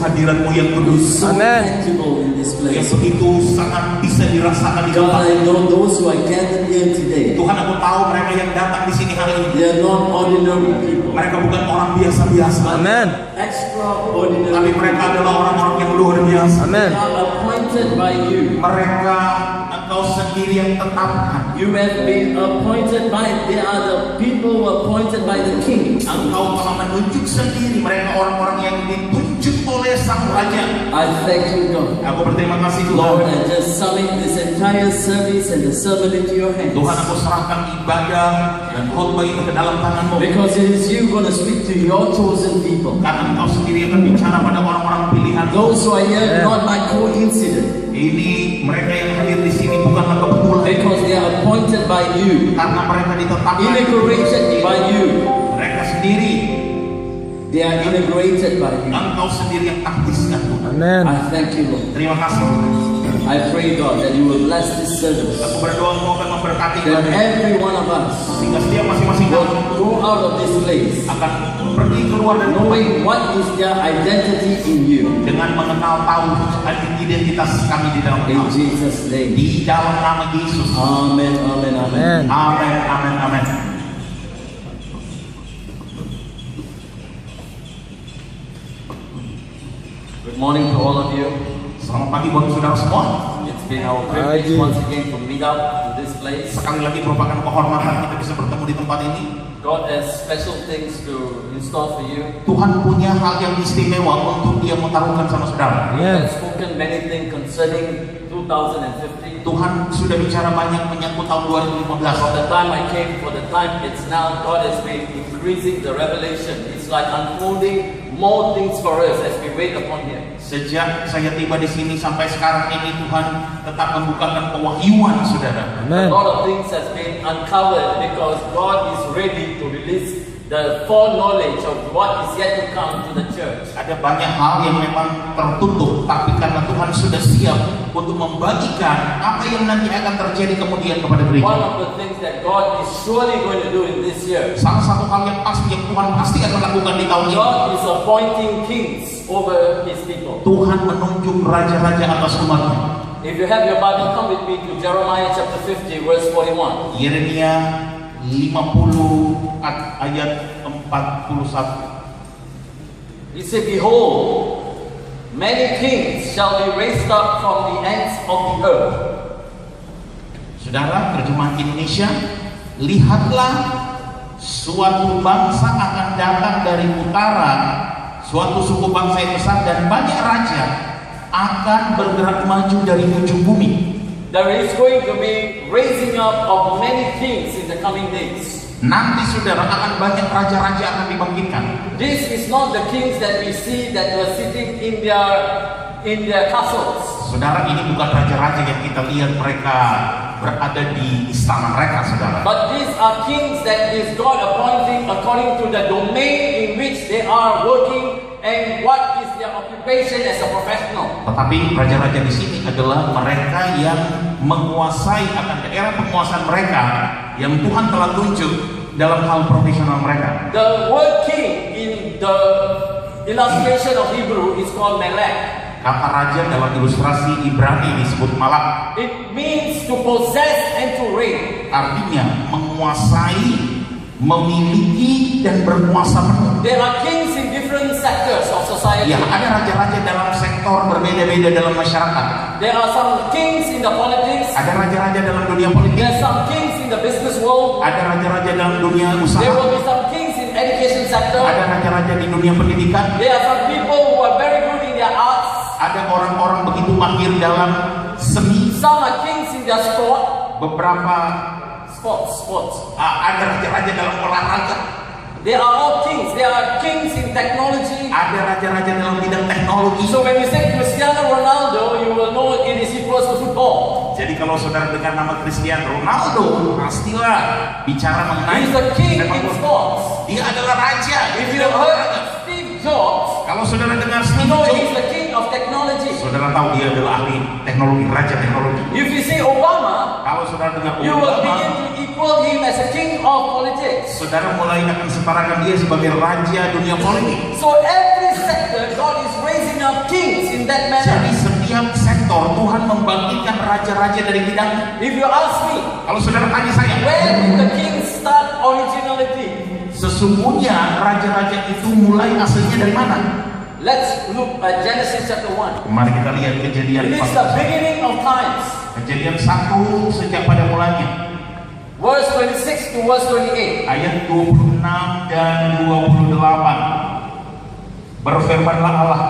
hadirat-Mu yang kudus, yang begitu sangat bisa dirasakan di tempat. Tuhan, aku tahu mereka yang datang di sini hari ini, mereka bukan orang biasa-biasa. Amen. Tapi mereka adalah orang-orang yang luar biasa. Amen. Mereka Engkau sendiri yang tetapkan. You have been appointed by, they are the people appointed by the king. Engkau telah menunjuk sendiri mereka orang-orang yang ditunjuk oleh sang raja. I thank you, God. Aku berterima kasih Tuhan. Lord, I just submit this entire service and the sermon into your hands. Tuhan, aku serahkan ibadah dan khotbah ini ke dalam tangan-Mu. Because it is you going to speak to your chosen people. Karena Engkau sendiri akan bicara pada orang-orang pilihan. Those who are here not by coincidence. Ini mereka yang hadir di sini bukanlah kebetulan. Because they are appointed by you. Karena mereka ditetapkan. Inaugurated by you. Mereka sendiri. They are inaugurated by you. Engkau sendiri yang taktiskan Tuhan. Amen. I thank you, Lord. Terima kasih. I pray, God, that you will bless this service. Aku berdoa Engkau akan memberkati That every one of us sehingga setiap masing-masing will go out of this place akan pergi keluar dari knowing what is their identity in you. Dengan mengenal tahu identitas kami di dalam In Engkau. Jesus' name. Di dalam nama Yesus. Amen, amen, amen. Amin, amin, amin. Good morning to all of you. Selamat pagi buat saudara semua. It's been our privilege once again to meet up to this place. Sekali lagi merupakan kehormatan kita bisa bertemu di tempat ini. God has special things to install for you. Tuhan punya hal yang istimewa untuk Dia mentaruhkan sama saudara. He has spoken many things concerning 2015. Tuhan sudah bicara banyak menyangkut tahun 2015. From the time I came, for the time it's now, God has been increasing the revelation. It's like unfolding more things for us as we wait upon Him. Sejak saya tiba di sini sampai sekarang ini Tuhan tetap membukakan pewahyuan saudara. A lot of things has been uncovered because God is ready to release the foreknowledge of what is yet to come to the church. Ada banyak hal yang memang tertutup, tapi karena Tuhan sudah siap untuk membagikan apa yang nanti akan terjadi kemudian kepada gereja. One of the things that God is surely going to do in this year. Salah satu hal yang pasti yang Tuhan pasti akan lakukan di tahun ini. God is appointing kings over His people. Tuhan menunjuk raja-raja atas umatnya. If you have your Bible, come with me to Jeremiah chapter 50, verse 41. Yeremia 50 ayat 41. He said, "Behold, many kings shall be raised up from the ends of the earth." Saudara, terjemahan Indonesia, lihatlah suatu bangsa akan datang dari utara, suatu suku bangsa yang besar dan banyak raja akan bergerak maju dari ujung bumi. There is going to be raising up of many kings in the coming days. Nanti saudara akan banyak raja-raja akan dibangkitkan. This is not the kings that we see that were sitting in their castles. Saudara, ini bukan raja-raja yang kita lihat mereka berada di istana mereka, saudara. But these are kings that is God appointing according to the domain in which they are working and what is their occupation as a professional. Tetapi raja-raja di sini adalah mereka yang menguasai akan daerah penguasaan mereka yang Tuhan telah tunjuk dalam hal profesional mereka. The word king in the illustration of Hebrew is called melech. Kata raja dalam ilustrasi Ibrani disebut malak. It means to possess and to reign. Artinya menguasai, memiliki dan berkuasa penuh. There are kings in different sectors of society. Ya, ada raja-raja dalam sektor berbeda-beda dalam masyarakat. There are some kings in the politics. Ada raja-raja dalam dunia politik. There are some kings in the business world. Ada raja-raja dalam dunia There usaha. will be some kings in education sector. Ada raja-raja di dunia pendidikan. There are some people who are very good in their arts. Ada orang-orang begitu mahir dalam seni. Some are kings in their sport. Beberapa Sports. ada raja-raja dalam olahraga. They are all kings. There are kings in technology. Ada raja-raja dalam bidang teknologi. So when you say Cristiano Ronaldo, you will know it is equals to football. Jadi kalau saudara dengar nama Cristiano Ronaldo, pastilah bicara mengenai He is the king sepak in bola. sports. Dia adalah raja. If you have heard Steve Jobs, Kalau saudara dengar you Steve know he Jobs, is the king of technology. saudara tahu dia adalah ahli teknologi, raja teknologi. If you say Obama, Kalau saudara dengar you will begin Obama, to equal him as a king of politics. saudara mulai akan setarakan dia sebagai raja dunia politik. So every sector, God is raising up kings in that Jadi manner. setiap sektor Tuhan membangkitkan raja-raja dari bidangnya. If you ask me, Kalau saudara tanya saya, where did the kings start originality? sesungguhnya raja-raja itu mulai aslinya dari mana? Let's look at Genesis chapter 1. Mari kita lihat Kejadian It is the beginning of times. Kejadian 1 sejak pada mulanya. Verse 26 to verse 28. Ayat 26 dan 28. Berfirmanlah Allah,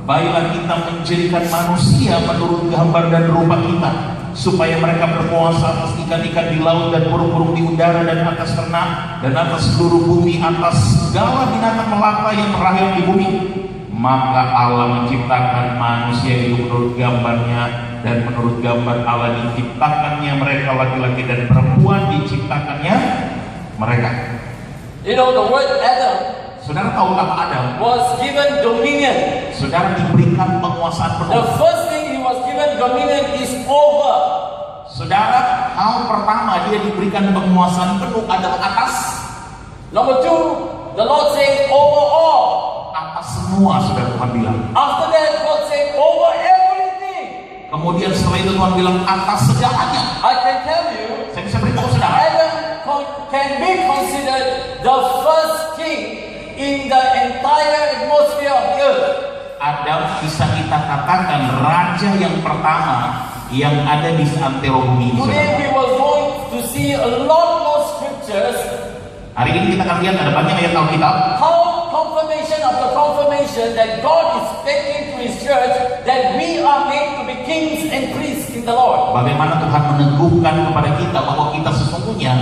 baiklah kita menjadikan manusia menurut gambar dan rupa kita, supaya mereka berkuasa atas ikan-ikan di laut dan burung-burung di udara dan atas ternak dan atas seluruh bumi, atas segala binatang melata yang merayap di bumi. Maka Allah menciptakan manusia itu menurut gambarnya, dan menurut gambar Allah diciptakannya mereka, laki-laki dan perempuan diciptakannya mereka. You know, the word Adam Saudara tahu apa Adam? was given dominion. Saudara diberikan penguasaan The penuh. first thing he was given dominion is over. Saudara, hal pertama dia diberikan penguasaan penuh adalah atas. Number two, the Lord said over all. Atas semua, saudara, Tuhan bilang. After that, God said over everything. Kemudian setelah itu Tuhan bilang atas segalanya. I can tell you, Saya bisa beritahu saudara, Adam can be considered the first king in the entire atmosphere of the earth. Adam bisa kita katakan raja yang pertama yang ada di seantero bumi ini, Today saudara. we were going to see a lot more scriptures. Hari ini kita akan lihat ada banyak ayat Alkitab. How confirmation after confirmation that God is speaking to His church that we are made to be kings and priests in the Lord. Bagaimana Tuhan meneguhkan kepada kita bahwa kita sesungguhnya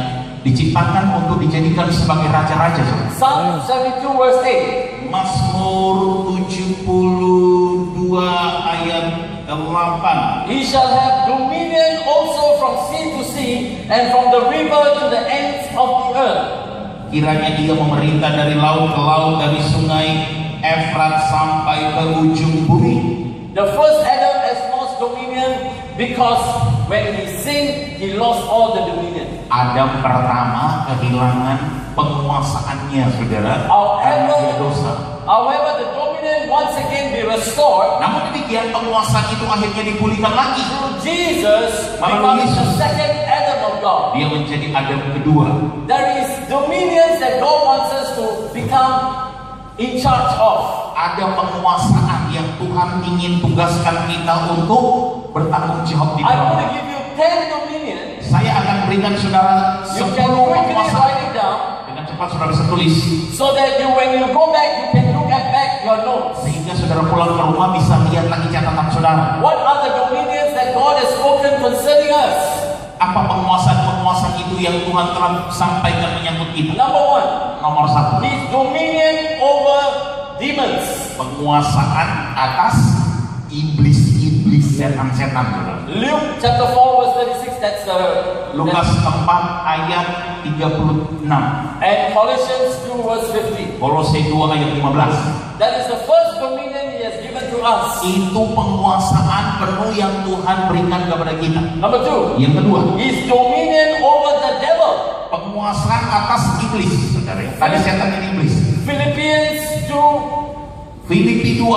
diciptakan untuk dijadikan sebagai raja-raja, saudara. Psalm 72 verse 8. Mazmur 72 ayat 8. He shall have dominion also from sea to sea and from the river to the ends of the earth. Kiranya dia memerintah dari laut ke laut, dari sungai Efrat sampai ke ujung bumi. The first Adam has lost dominion because when he sinned, he lost all the dominion. Adam pertama kehilangan penguasaannya, saudara, karena dia dosa. However, the dominion once again be restored. Namun demikian penguasaan itu akhirnya dipulihkan lagi. Through Jesus Melalui becomes the Yesus. second Adam of God. Dia menjadi Adam kedua. There is dominions that God wants us to become in charge of. Ada penguasaan yang Tuhan ingin tugaskan kita untuk bertanggung jawab di I want to dalamnya. give you 10 dominions. Saya akan berikan saudara You 10 can quickly penguasaan. write it down Dengan cepat saudara bisa tulis, so that when you go back, you can look at back your notes. sehingga saudara pulang ke rumah bisa lihat lagi catatan saudara. What are the dominions that God has spoken concerning yang Tuhan telah sampaikan menyangkut kita. Number one, Nomor 1, His dominion over demons. penguasaan atas iblis-iblis, setan-setan. Luke chapter 4 verse 36, that's Lukas 4 ayat 36. and Colossians 2 verse 50. Kolose 2 ayat 15. That is the first dominion He has given to us. Itu penguasaan penuh yang Tuhan berikan kepada kita. Number two, Yang kedua, His dominion over the devil. penguasaan atas iblis, saudara. Tadi setan dan iblis. Philippians 2, Filipi 2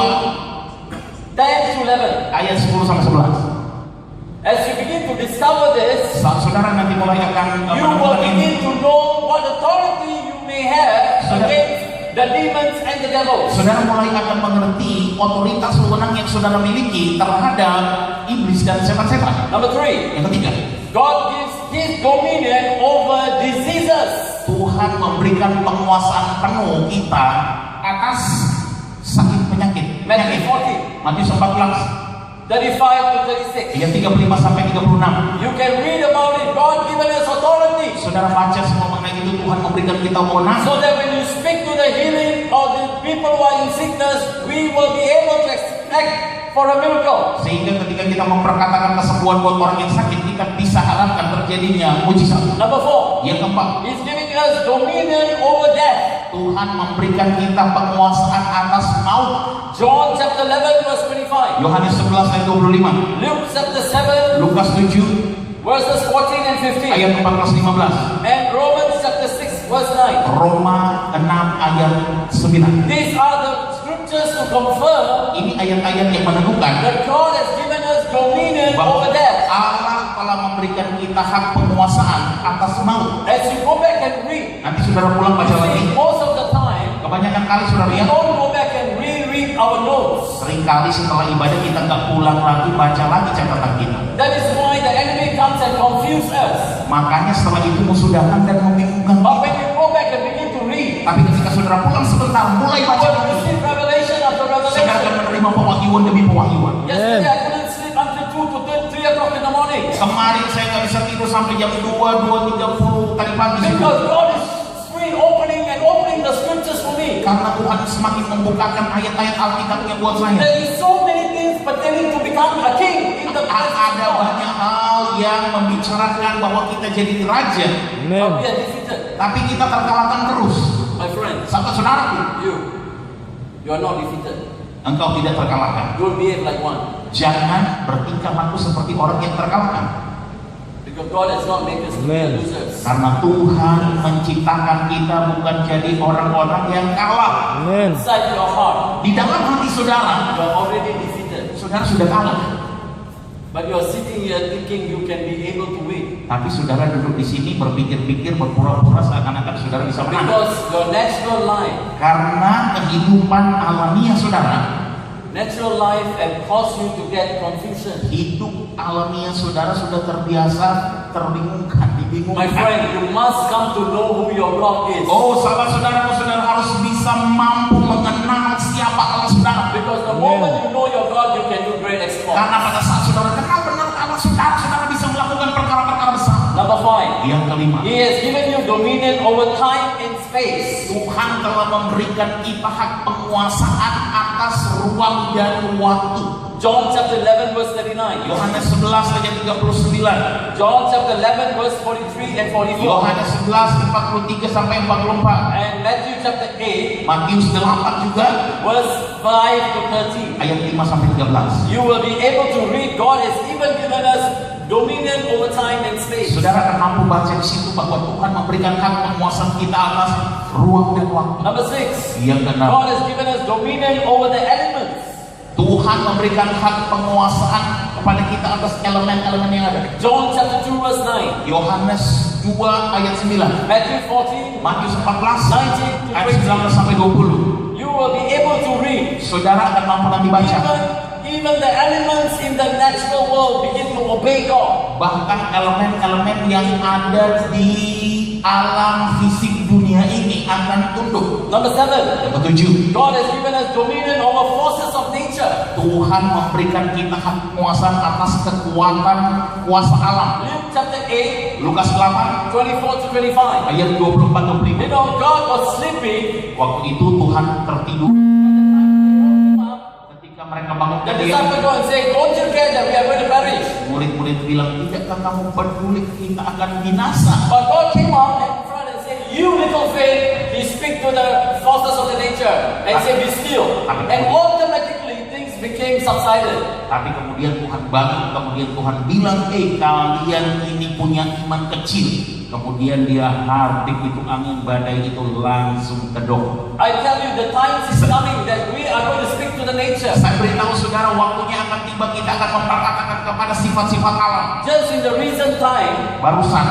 10 to 11. ayat 10 sampai 11. As you begin to discover this, Saat saudara nanti mulai akan you will menemukan ini, begin to know what authority you may have against the demons and the devil. saudara mulai akan mengerti otoritas wewenang yang saudara miliki terhadap iblis dan setan-setan. Number three, Yang ketiga, God gives His dominion over diseases. Tuhan memberikan penguasaan penuh kita atas sakit penyakit. Matthew 14, Matius 14 35 to 36. ayat 35 sampai 36. You can read about it. God given us authority. Saudara baca semua mengenai itu, Tuhan memberikan kita wewenang. So that when you speak to the healing of the people who are in sickness, we will be able to expect for a miracle. Sehingga ketika kita memperkatakan kesembuhan buat orang yang sakit, kita bisa harapkan terjadinya mujizat. Number four, Yang keempat, He's giving us dominion over death. Tuhan memberikan kita penguasaan atas maut. John chapter 11 verse 25. Yohanes 11 ayat 25, Luke chapter 7 Lukas 7 verses 14 and 15. ayat 14-15, And Romans chapter 6 verse 9. Roma 6 ayat 9. These are the scriptures to confirm Ini ayat-ayat yang menentukan that God has given us dominion bahwa over death. Allah telah memberikan kita hak penguasaan atas maut. As you go back and read, Nanti saudara pulang baca lagi. most of the time, Kebanyakan kali saudara we lihat, don't go back and reread our notes. seringkali setelah ibadah kita nggak pulang lagi baca lagi catatan kita. That is why the enemy comes and confuses us. Makanya setelah itu musuh datang dan membingungkan But kita. when you go back and begin to read, Tapi ketika saudara pulang sebentar, mulai you baca will lagi, receive revelation after saudara akan revelation. menerima pewahyuan demi pewahyuan. Yesterday I couldn't sleep until 2 to 3 o'clock in the morning. Kemarin saya nggak bisa tidur sampai jam 2:30 tadi pagi. Because God is opening and opening the scriptures for me. Karena Tuhan semakin membukakan ayat-ayat Alkitabnya buat saya. There is so many things pertaining to become a king in the presence of Ada God. banyak hal yang membicarakan bahwa kita jadi raja, But we are defeated. tapi kita terkalahkan terus. My friends, Sahabat saudaraku, you are not defeated. engkau tidak terkalahkan. Don't behave like one. Jangan bertingkah laku seperti orang yang terkalahkan. Because God has not made us to be losers. Karena Tuhan menciptakan kita bukan jadi orang-orang yang kalah. Inside your heart, Di dalam hati saudara, you are already defeated. saudara sudah kalah. But you are sitting here thinking you can be able to win. Tapi saudara duduk di sini berpikir-pikir, berpura-pura seakan-akan saudara bisa menang. Because your natural life Alamiah saudara, Natural life and cause you to get confusion. hidup alamiah saudara sudah terbiasa terbingungkan, My dibingungkan. friend, you must come to know who your God is. Oh, sahabat saudaraku, saudara harus bisa mampu mengenal siapa Allah saudara. Because the moment you know your God, you can do great exploits. Karena pada saat saudara kenal benar Allah saudara, saudara bisa melakukan perkara-perkara besar. Number 5. Yang kelima, He has given you dominion over time and space. Tuhan telah memberikan kita hak penguasaan atas ruang dan waktu. John chapter 11 verse 39. Yohanes 11 ayat 39. John chapter 11 verse 43 and 44. Yohanes 11 43 sampai 44. And Matthew chapter 8 Matius 8 juga verse 5 to 13. ayat 5 sampai 13. You will be able to read. God has even given us dominion over time and space. Saudara akan mampu baca di situ bahwa Tuhan memberikan hak penguasaan kita atas ruang dan waktu. Number 6. Yang keenam, God has given us dominion over the elements. Tuhan memberikan hak penguasaan kepada kita atas elemen-elemen yang ada. John chapter 2 verse 9. Yohanes 2 ayat 9. Matthew 14. Matius 14 19 to ayat 19 sampai 20. You will be able to read. Saudara akan mampu nanti baca. Even the elements in the natural world begin to obey God. Bahkan elemen-elemen yang ada di alam fisik dunia ini akan tunduk. Number 7. Yang ketujuh, God has given us dominion over forces of nature. Tuhan memberikan kita hak penguasaan atas kekuatan kuasa alam. Luke chapter 8, Lukas 8 24 to 25. ayat 24 25. You know, God was sleeping. Waktu itu Tuhan tertidur. Ketika mereka bangun The dia, disciples go and say, don't you care that we are going to perish? murid-murid bilang, tidakkah kamu peduli kita akan binasa? But God came out in front and said, you little faith, He speak to the forces of the nature and say, be still. And automatically things became subsided. Tapi kemudian Tuhan bangun, kemudian Tuhan bilang, kalian ini punya iman kecil. Kemudian dia hardik itu angin badai itu langsung kedok. I tell you, the time is coming that we are going to speak to the nature. Saya beritahu saudara, waktunya akan tiba kita akan memperkatakan kepada sifat-sifat alam. Just in the recent time, Barusan,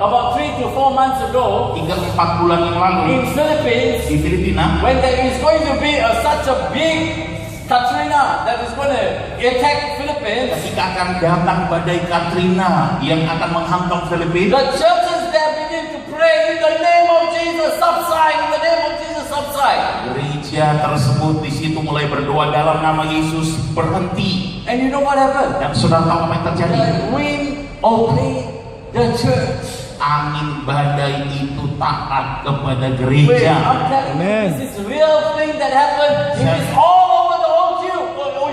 about 3 to 4 months ago, 3-4 bulan yang lalu in Philippines, di Filipina, when there is going to be such a big Katrina that is going to attack Philippines, ketika akan datang badai Katrina yang akan menghantam Filipina, the churches there begin to pray in the name of Jesus, subside, in the name of Jesus, subside. gereja tersebut di situ mulai berdoa dalam nama Yesus berhenti. And you know what happened? Dan saudara tahu apa yang terjadi? The wind obeyed the church. Angin badai itu taat kepada Wait, gereja. I'm telling you, Amen. this is real thing that happened. It is all over the whole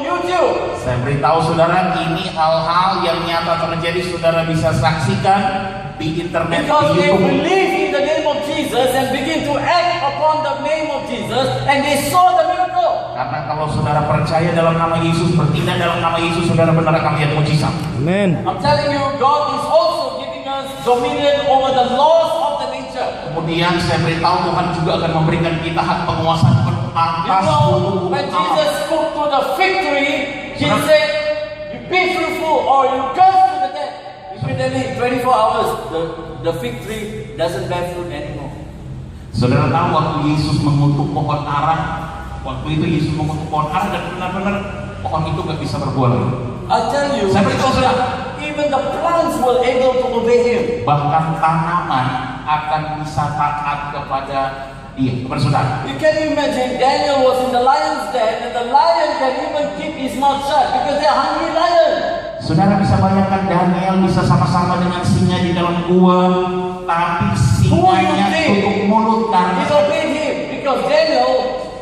YouTube. Saya beritahu saudara, ini hal-hal yang nyata terjadi. Saudara bisa saksikan di internet, Because di they YouTube. believe in the name of Jesus and begin to act upon the name of Jesus, and they saw the miracle. Karena kalau saudara percaya dalam nama Yesus, bertindak dalam nama Yesus, saudara benar akan lihat mujizat. Amen. I'm telling you, God is also giving us dominion over the laws of the nature. Kemudian saya beritahu Tuhan juga akan memberikan kita hak penguasaan penuh You atas know, tubuh when alam. Jesus spoke to the fig tree, He said, "You be fruitful, or you curse to the death." Immediately, 24 hours, the fig tree doesn't bear fruit anymore. Saudara tahu waktu Yesus mengutuk pohon ara, waktu itu Yesus mengutuk pohon ara dan benar-benar pohon itu gak bisa berbuah lagi. I tell you, Saya beritahu saudara, even the plants were able to obey Him. bahkan tanaman akan bisa taat kepada dia, kepada saudara. You can imagine Daniel was in the lion's den, and the lion can even keep his mouth shut because they are hungry lion. Saudara bisa bayangkan Daniel bisa sama-sama dengan singa di dalam gua, tapi singanya tutup mulut He karena obeyed him because Daniel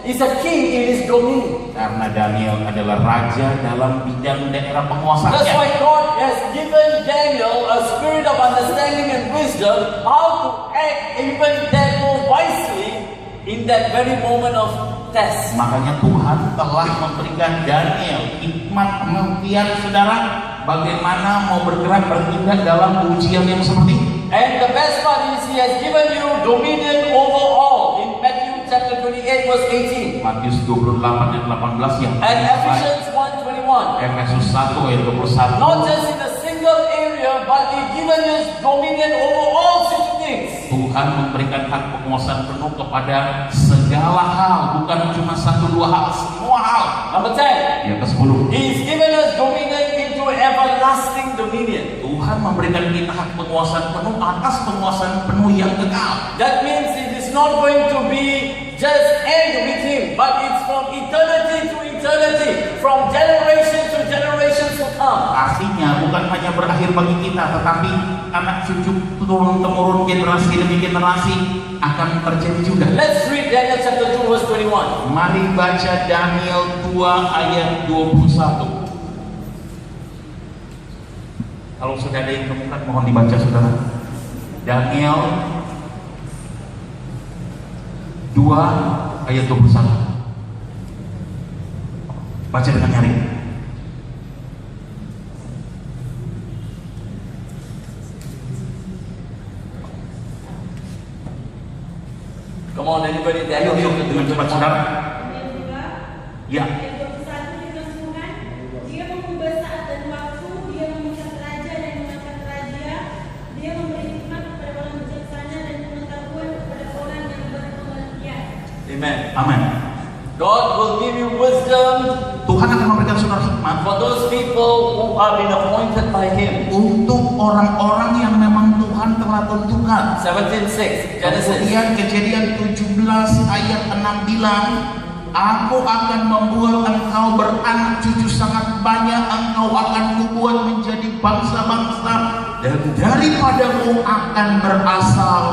is a king in his domain. karena Daniel adalah raja dalam bidang daerah That's penguasaannya. why God has given Daniel a spirit of understanding and wisdom how to act even that more wisely in that very moment of test. Makanya Tuhan telah memberikan Daniel hikmat pengertian saudara bagaimana mau bergerak bertindak dalam ujian yang seperti ini. And the best part is He has given you dominion over all in Matthew chapter 28 verse 18 Matius 28 ayat 18 yang and Ephesians 1:21. Efesus 1 ayat 21. Not just in a single area, but He given us dominion over all such things. Tuhan memberikan hak penguasaan penuh kepada segala hal, bukan cuma 1-2 hal, semua hal. Number 10. Yang ke-10, He's given us dominion into everlasting dominion. Tuhan memberikan kita hak penguasaan penuh atas penguasaan penuh yang kekal. That means it is not going to be just end with Him, but it's from eternity to eternity, from generation to generation to come. Artinya bukan hanya berakhir bagi kita, tetapi anak cucu turun-temurun generasi demi generasi akan terjadi juga. Let's read Daniel chapter 2 verse 21. Mari baca Daniel 2 ayat 21. Kalau sudah ada yang temukan mohon dibaca saudara. Daniel 2 ayat 21. Baca dengan nyaring. Come on, anybody? Ayo, Daniel yuk dengan cepat saudara. Ya. Dia mengubah saat dan waktu, dia mengangkat raja dan mengangkat raja, dia memberi hikmat kepada orang bijaksana dan pengetahuan kepada orang yang berpengertian. Amen. Amin. God will give you wisdom Tuhan akan memberikan saudara hikmat for those people who are been appointed by Him. untuk orang-orang yang memang Tuhan telah tentukan. 17:6 Genesis. Kemudian Kejadian 17 ayat 6 bilang, Aku akan membuat engkau beranak cucu sangat banyak, engkau akan kubuat menjadi bangsa-bangsa, dan daripadamu akan berasal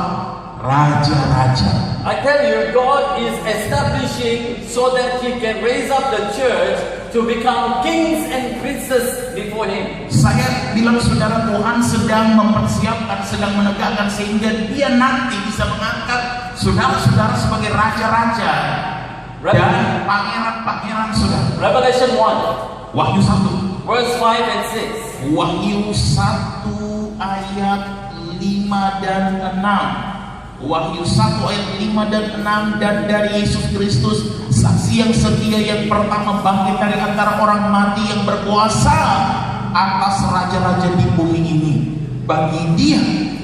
raja-raja. I tell you, God is establishing so that He can raise up the church to become kings and princes before Him. Saya bilang saudara, Tuhan sedang mempersiapkan, sedang menegakkan sehingga Dia nanti bisa mengangkat saudara-saudara sebagai raja-raja dan pangeran-pangeran saudara. Revelation 1, Wahyu 1. verse 5 and 6. Wahyu 1 ayat 5 dan 6. Wahyu 1 ayat 5 dan 6. Dan dari Yesus Kristus, saksi yang setia yang pertama bangkit dari antara orang mati, yang berkuasa atas raja-raja di bumi ini. Bagi Dia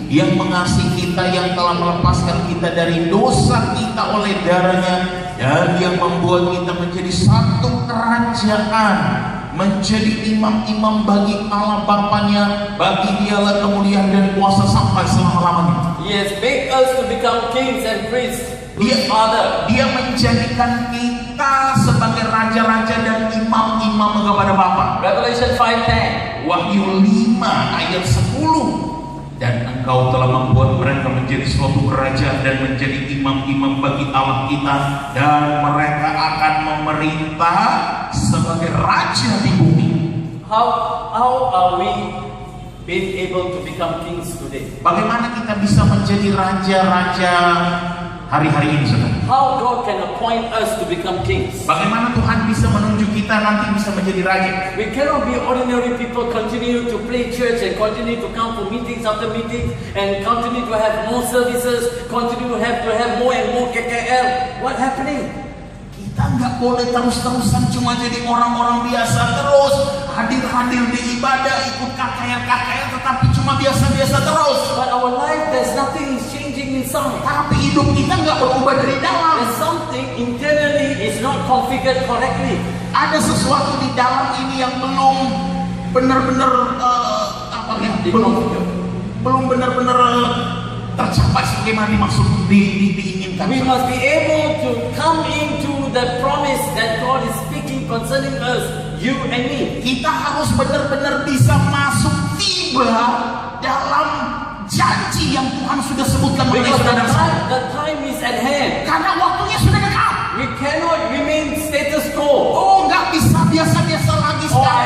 yang mengasihi kita, yang telah melepaskan kita dari dosa kita oleh darahnya, dan yang membuat kita menjadi satu kerajaan, menjadi imam-imam bagi Allah Bapanya. Bagi Dialah kemuliaan dan kuasa sampai selama-lamanya. He has made us to become kings and priests to His Father. Dia menjadikan kita sebagai raja-raja dan imam-imam kepada Bapa. Revelation 5:10. Wahyu 5 ayat 10. Dan Engkau telah membuat mereka menjadi suatu kerajaan dan menjadi imam-imam bagi Allah kita, dan mereka akan memerintah sebagai raja di bumi. How are we being able to become kings today? Bagaimana kita bisa menjadi raja-raja hari-hari ini, saudara? How God can appoint us to become kings? Bagaimana Tuhan bisa menunjuk kita nanti bisa menjadi raja? We cannot be ordinary people, continue to play church and continue to come for meetings after meetings and continue to have more services, continue to have more and more KKL. What happening? Kita nggak boleh terus-terusan cuma jadi orang-orang biasa terus, hadir-hadir di ibadah, ikut KKL, tetapi cuma biasa-biasa terus. But our life, there's nothing is changing inside. Tapi hidup kita nggak berubah dari dalam. There's something internally is not configured correctly. Ada sesuatu di dalam ini yang belum benar-benar belum benar-benar tercapai sebagaimana dimaksud diinginkan. We must be able to come into the promise that God is speaking concerning us, you and me. Kita harus benar-benar bisa masuk tiba dalam janji yang Tuhan sudah sebutkan mengenai Because saudara saya. the time is at hand. Karena waktunya sudah dekat. We cannot remain status quo. Oh, nggak bisa biasa-biasa lagi Oh, sekarang.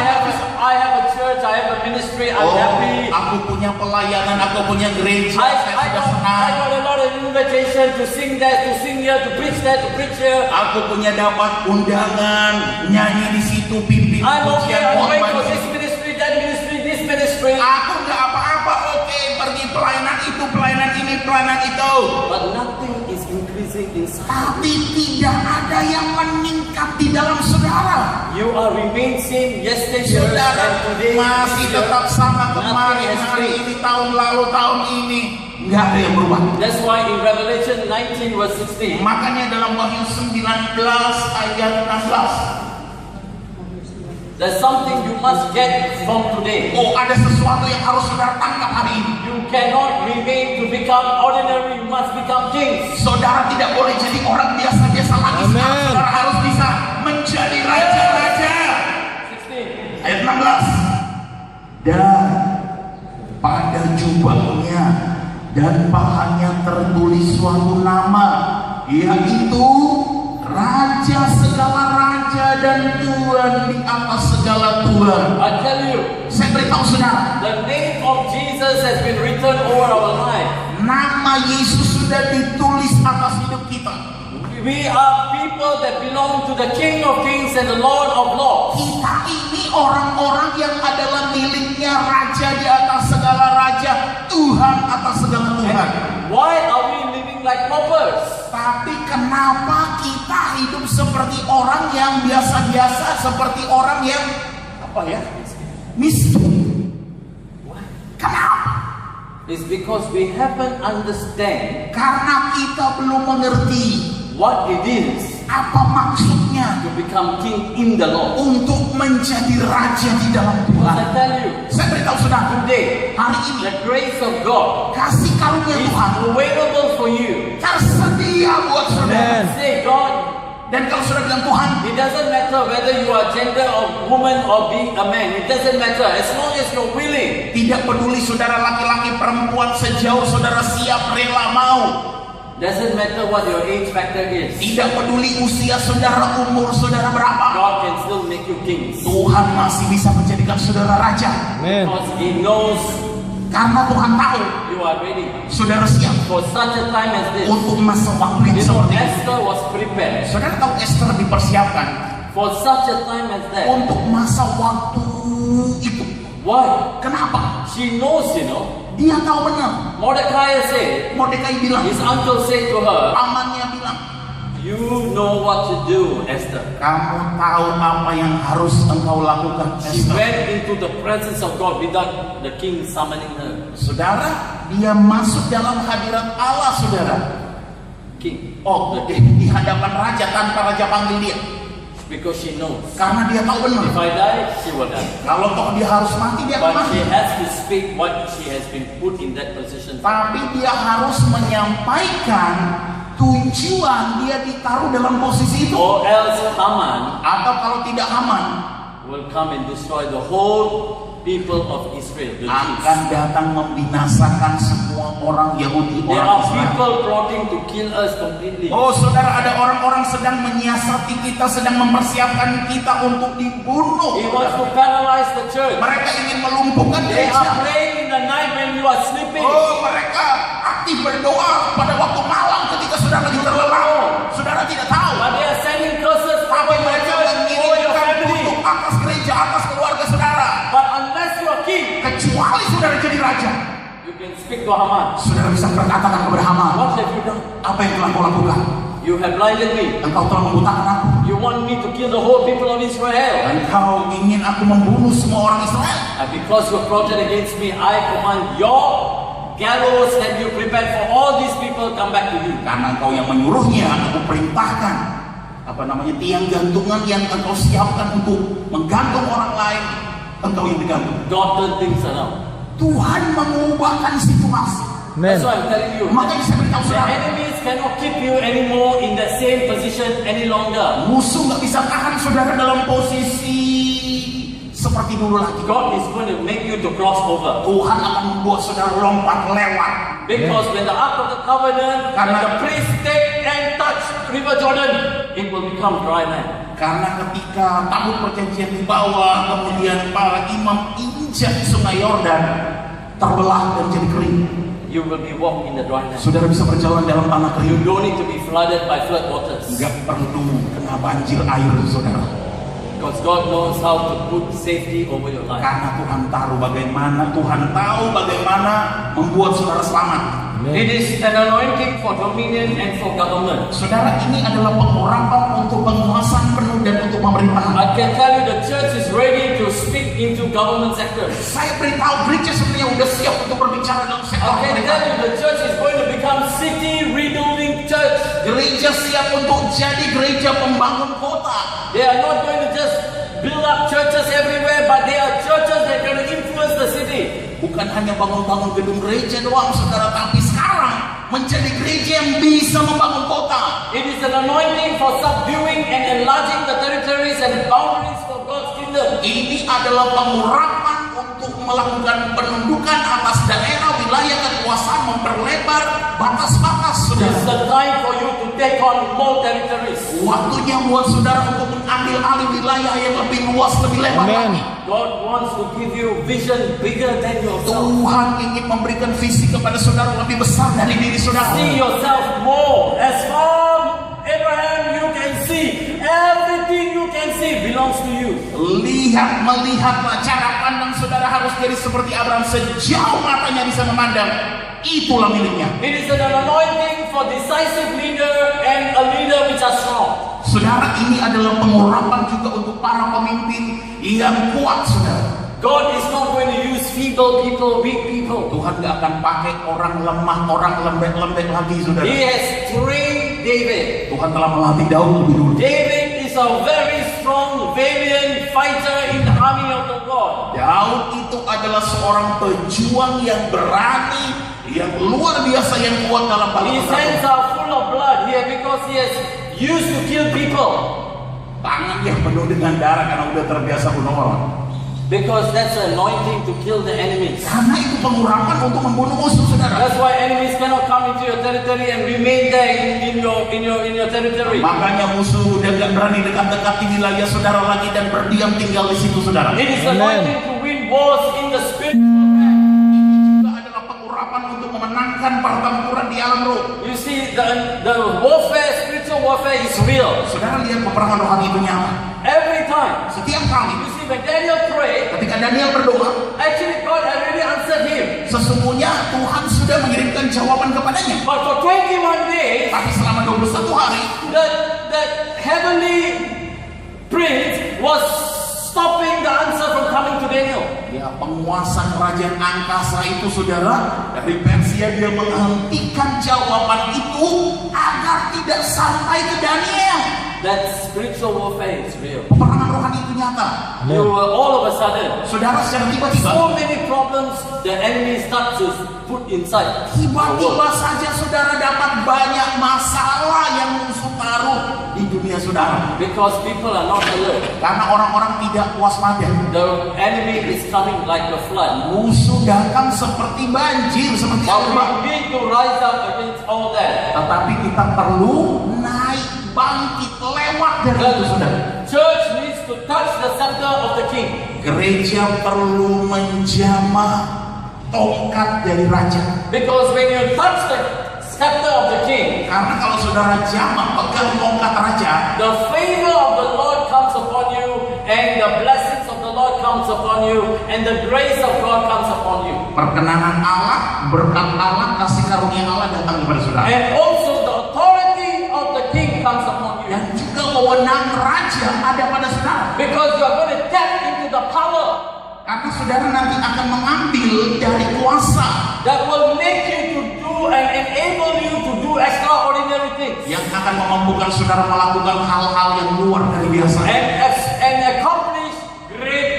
I have a church, I have a ministry, I'm happy. Aku punya pelayanan, aku punya gereja, I saya sudah got senang. a lot of invitation to sing there, to sing here, to preach there, to preach here. Aku punya dapat undangan, nyanyi di situ, pimpin I'm okay, pujian, I'm going khotbah for di this situ. ministry, that ministry, this ministry. Aku nggak apa-apa, oke, pergi pelayanan itu, pelayanan ini, pelayanan itu. But nothing is increasing inside. Tapi tidak ada yang meningkat di dalam saudara. You are remain same yesterday Saudara and today. masih tetap sama kemarin, hari ini, tahun lalu, tahun ini. Nggak ada yang berubah. That's why in Revelation 19 verse 16. Makanya dalam Wahyu 19 ayat 16. There's something you must get from today. Oh, ada sesuatu yang harus saudara tangkap hari ini. You cannot remain to become ordinary, you must become kings. Saudara tidak boleh jadi orang biasa-biasa lagi. Sekarang saudara harus bisa menjadi raja-raja. 16. Ayat 16. Dan pada jubahnya dan pahanya tertulis suatu nama, yaitu Raja segala raja dan Tuhan di atas segala Tuhan. I tell you, Saya beritahu saudara, the name of Jesus has been written over our life. nama Yesus sudah ditulis atas hidup kita. We are people that belong to the King of Kings and the Lord of Lords. Kita ini orang-orang yang adalah miliknya Raja di atas segala raja, Tuhan atas segala Tuhan. Why are we living like paupers? Tapi kenapa kita hidup seperti orang yang biasa-biasa, seperti orang yang Apa ya? miskin? Kenapa? It's because we haven't understand Karena kita belum mengerti what it is apa maksudnya to become king in the Lord. untuk menjadi raja di dalam Because Tuhan. I tell you, Saya beritahu saudara, today, hari ini the grace of God kasih karunia is Tuhan available for you. tersedia buat saudara. Say, God, Dan kalau saudara bilang Tuhan, it doesn't matter whether you are gender of woman or being a man. It doesn't matter. As long as you're willing Tidak peduli saudara laki-laki perempuan, sejauh saudara siap rela mau. Doesn't matter what your age factor is. Tidak peduli usia saudara, umur saudara berapa. God can still make you kings. Tuhan masih bisa menjadikan saudara raja. Because He knows Karena Tuhan tahu you are ready saudara siap for such a time as this. untuk masa waktu yang You know, seperti ini. Esther was prepared Saudara tahu Esther dipersiapkan for such a time as that. untuk masa waktu itu. Why? Kenapa? She knows, Dia tahu benar. Mordecai said, Mordekai bilang, his uncle said to her, pamannya bilang, you know what to do, Esther. kamu tahu apa yang harus engkau lakukan, She Esther. went into the presence of God without the king summoning her. Saudara, dia masuk dalam hadirat Allah, saudara. King. Oh, di hadapan raja tanpa raja panggil dia. Because she knows. Karena dia tahu benar. If I die, she will die. Kalau toh dia harus mati, dia akan But mati. she has to speak what she has been put in that position. Tapi dia harus menyampaikan tujuan dia ditaruh dalam posisi itu. Or else Haman Atau kalau tidak Haman will come and destroy the whole people of Israel, the Jews. akan datang membinasakan semua orang Yahudi, There orang are Israel. people plotting to kill us completely. Oh saudara, ada orang-orang sedang menyiasati kita, sedang mempersiapkan kita untuk dibunuh. He wants to paralyze the church. Mereka ingin melumpuhkan They are gereja. praying in the night when you are sleeping. Oh, mereka aktif berdoa pada waktu malam ketika saudara lagi terlelap. Saudara tidak tahu. But they are sending curses Tapi over your mereka church, over your mengirimkan family. kutuk atas gereja, atas keluarga saudara. But unless you are king, Kecuali saudara jadi raja, you can speak to Haman. saudara bisa berkatakan kepada Haman, What have you done? apa yang telah kau lakukan? You have blinded me. Engkau telah membutakan aku. You want me to kill the whole people of Israel. Engkau ingin aku membunuh semua orang Israel. And because you have plotted against me, I command your gallows that you prepared for all these people come back to you. Karena engkau yang menyuruhnya, aku perintahkan tiang gantungan yang engkau siapkan untuk menggantung orang lain, engkau yang digantung. God turned things around. Tuhan mengubahkan situasi. That's why I'm telling you. Makanya saya beritahu The saudara, enemies cannot keep you anymore in the same position any longer. musuh nggak bisa tahan saudara dalam posisi seperti dulu lagi. God is going to make you to cross over. Tuhan akan membuat saudara lompat lewat. Because when the Ark of the Covenant, when the priests take and touch River Jordan, it will become dry land. Karena ketika tabut perjanjian dibawa, kemudian para imam injak sungai Yordan, terbelah dan jadi kering. You will be walking in the dry land. Saudara bisa berjalan dalam tanah You kering. don't need to be flooded by flood waters. Enggak perlu kena banjir air, saudara. Because God knows how to put safety over your life. Karena Tuhan tahu bagaimana membuat saudara selamat. It is an anointing for dominion and for government. Saudara, ini adalah pengurapan untuk penguasaan penuh dan untuk pemerintahan. I can tell you the church is ready to speak into government sectors. Saya beritahu gereja sebenarnya udah siap untuk berbicara dalam sektor I can tell pemerintahan. you the church is going to become city rebuilding church. Gereja siap untuk jadi gereja pembangun kota. They are not going to just build up churches everywhere, but they are churches that are going to influence the city. Bukan hanya bangun-bangun gedung gereja doang, saudara, tapi sekarang menjadi gereja yang bisa membangun kota. It is an anointing for subduing and enlarging the territories and boundaries for God's kingdom. Ini adalah pengurapan untuk melakukan penundukan atas daerah, wilayah, kekuasaan, memperlebar batas-batas, This is saudara. the time for you to take on more territories. Waktunya buat saudara untuk mengambil alih wilayah yang lebih luas, lebih lebar lagi. God wants to give you vision bigger than yourself. Tuhan ingin memberikan visi kepada saudara lebih besar dari diri saudara. See yourself more. As from Abraham you can see. Everything you can see belongs to you. Melihatlah, cara pandang saudara harus jadi seperti Abraham, sejauh matanya bisa memandang, itulah miliknya. It is an anointing for decisive leader and a leader which are strong. Saudara, ini adalah pengurapan juga untuk para pemimpin yang kuat, saudara. God is not going to use feeble people, weak people. Tuhan gak akan pakai orang lemah, orang lembek-lembek lagi, saudara. He has trained David. Tuhan telah melatih Daud lebih dulu. David is a very strong, valiant fighter in the army of the Lord. Daud itu adalah seorang pejuang yang berani, yang luar biasa, yang kuat dalam bala His perang. hands are full of blood here because he has used to kill people. Tangannya penuh dengan darah karena udah terbiasa bunuh orang. Because that's the anointing to kill the enemies. Karena itu pengurapan untuk membunuh musuh, saudara. That's why enemies cannot come into your territory and remain there in your territory. Makanya musuh udah gak berani dekat-dekat di wilayah saudara lagi dan berdiam tinggal di situ, saudara. It is anointing to win wars in the spirit. Juga adalah pengurapan untuk memenangkan pertempuran di alam roh. You see, the warfare, spiritual warfare is real. Saudara lihat peperangan rohani itu nyata. Every time. Setiap kali. You see, when Daniel prayed, Ketika Daniel berdoa, actually God had already answered him. sesungguhnya Tuhan sudah mengirimkan jawaban kepadanya. But for 21 days, Tapi selama 21 hari, that heavenly prince was stopping the answer from coming to Daniel. ya penguasa kerajaan angkasa itu, saudara, dari Persia, dia menghentikan jawaban itu agar tidak sampai ke Daniel. That spiritual warfare is real. Peperangan rohani itu nyata. You were all of a sudden, Saudara, secara tiba-tiba, so many problems the enemy starts to put inside. tiba-tiba saja saudara dapat banyak masalah yang musuh taruh di dunia saudara. Because people are not alert. Karena orang-orang tidak waspada. The enemy is coming like a flood. Musuh datang seperti banjir, seperti But ombak. we need to rise up against all that. Tetapi kita perlu naik, bangkit, lewat dari itu, saudara. Church needs to touch the scepter of the king. Gereja perlu menjamah tongkat dari raja. Because when you touch the scepter of the king, Karena kalau saudara jamah pegang tongkat raja, the favor of the Lord comes upon you, and the blessings of the Lord comes upon you, and the grace of God comes upon you. perkenanan Allah, berkat Allah, kasih karunia Allah datang kepada saudara. And also the authority of the king comes upon you. Dan juga wewenang raja ada pada saudara. Because you are going to tap into the power Karena saudara nanti akan mengambil dari kuasa that will make you to do and enable you to do extraordinary things. yang akan memampukan saudara melakukan hal-hal yang luar dari biasa. And accomplish great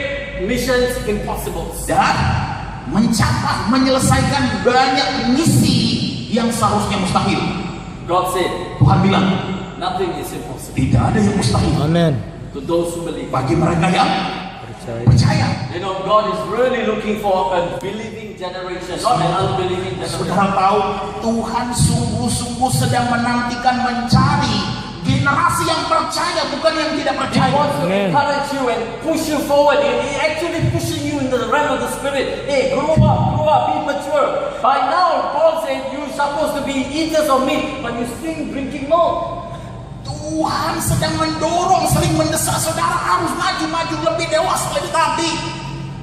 missions impossible. Dan mencapai, menyelesaikan banyak misi yang seharusnya mustahil. God said, Tuhan bilang, nothing is impossible tidak ada yang mustahil Amen. to those who believe. bagi mereka yang Percaya. percaya. You know, God is really looking for a believing generation, not an unbelieving generation. Saudara tahu, Tuhan sungguh-sungguh sedang menantikan mencari generasi yang percaya, bukan yang tidak He percaya. wants to Amen. encourage you and push you forward. He actually pushing you in the realm of the spirit. Hey, grow up, be mature. By now, Paul said you're supposed to be eaters of meat, but you're still drinking milk. Tuhan sedang mendorong, sering mendesak saudara harus maju-maju, lebih dewasa, lebih tabih.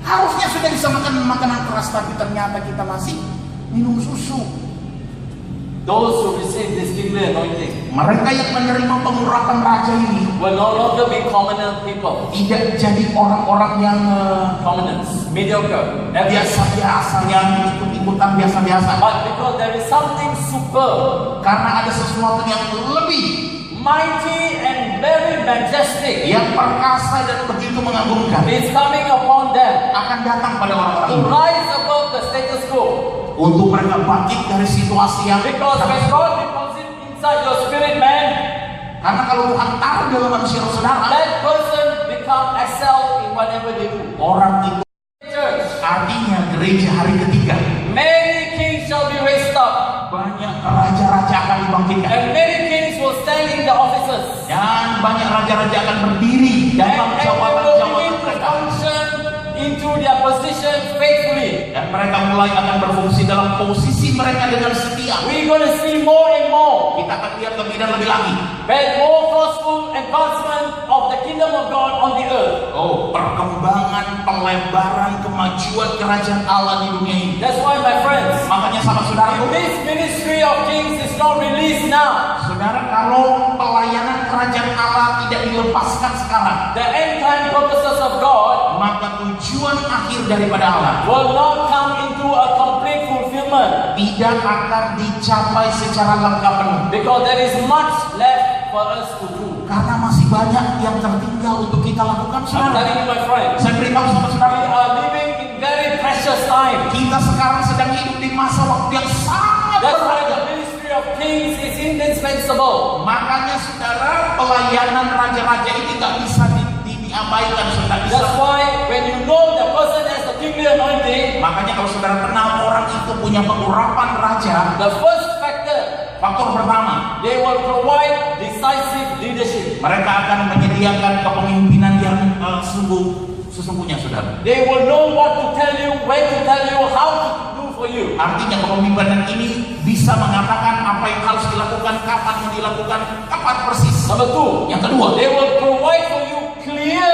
Harusnya sudah bisa makan makanan keras, tapi ternyata kita masih minum susu. Those who receive this kingly anointing Mereka yang menerima pengurapan raja ini will no longer be commoner people. tidak jadi orang-orang yang Commoners, mediocre, biasa-biasa, yang ikut-ikutan biasa-biasa. But because there is something super, Karena ada sesuatu yang lebih, mighty and very majestic yang perkasa dan begitu mengagumkan is coming upon them akan datang pada orang-orang to ini rise above the status quo. untuk mereka bangkit dari situasi yang Because when God deposits inside your spirit man, karena kalau Tuhan taruh dalam manusia saudara, that person become excel in whatever they do. orang itu Church, artinya gereja hari ketiga, many kings shall be raised up, banyak raja-raja akan dibangkitkan and many kings will stand in the offices, dan banyak raja-raja akan berdiri dalam and they will jabatan-jabatan begin to mereka, function into their position faithfully. dan mereka mulai akan berfungsi dalam posisi mereka dengan setia. We're going to see more and more, Kita akan lihat lebih dan lebih lagi. but more forceful advancement of the kingdom of God on the earth. Oh, perkembangan, pelebaran, kemajuan kerajaan Allah di dunia ini. That's why, my friends, Makanya sama saudara, if this ministry of kings is not released now, saudara, kalau pelayanan kerajaan Allah tidak dilepaskan sekarang, the end time purposes of God maka tujuan akhir daripada Allah will not come into a complete fulfillment, tidak akan dicapai secara lengkap penuh. because there is much left for us to do. Karena masih banyak yang tertinggal untuk kita lakukan, I'm saudara. telling you, my friends, Saya beritahu sama we saudara, are living in very precious time. kita sekarang sedang hidup di masa waktu yang sangat That's why berharga. the ministry of kings is indispensable. Makanya saudara, pelayanan raja-raja ini tidak bisa diabaikan, saudara. Bisa. That's why when you know the anointing, Makanya kalau saudara kenal orang itu punya pengurapan raja, the first factor, faktor pertama, they will provide decisive leadership. mereka akan menyediakan kepemimpinan yang sesungguhnya, saudara. They will know what to tell you, when to tell you, how to do for you. Artinya kepemimpinan ini bisa mengatakan apa yang harus dilakukan, kapan mau dilakukan, kapan persis. Number two, Yang kedua, they will provide for you clear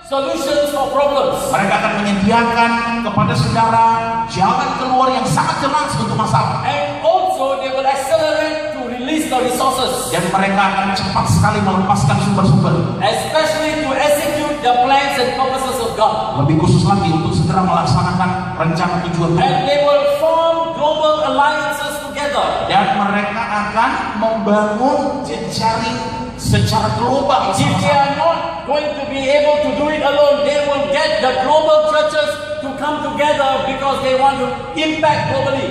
solutions for problems. mereka akan menyediakan kepada saudara jalan keluar yang sangat jelas untuk masalah. And also they will accelerate to release the resources, Dan mereka akan cepat sekali melepaskan sumber-sumber. especially to execute the plans and purposes of God. Lebih khusus lagi untuk segera melaksanakan rencana tujuan Tuhan. And they will form global alliances together. Dan mereka akan membangun jejaring secara global. If they are not going to be able to do it alone, they will get the global churches to come together because they want to impact globally.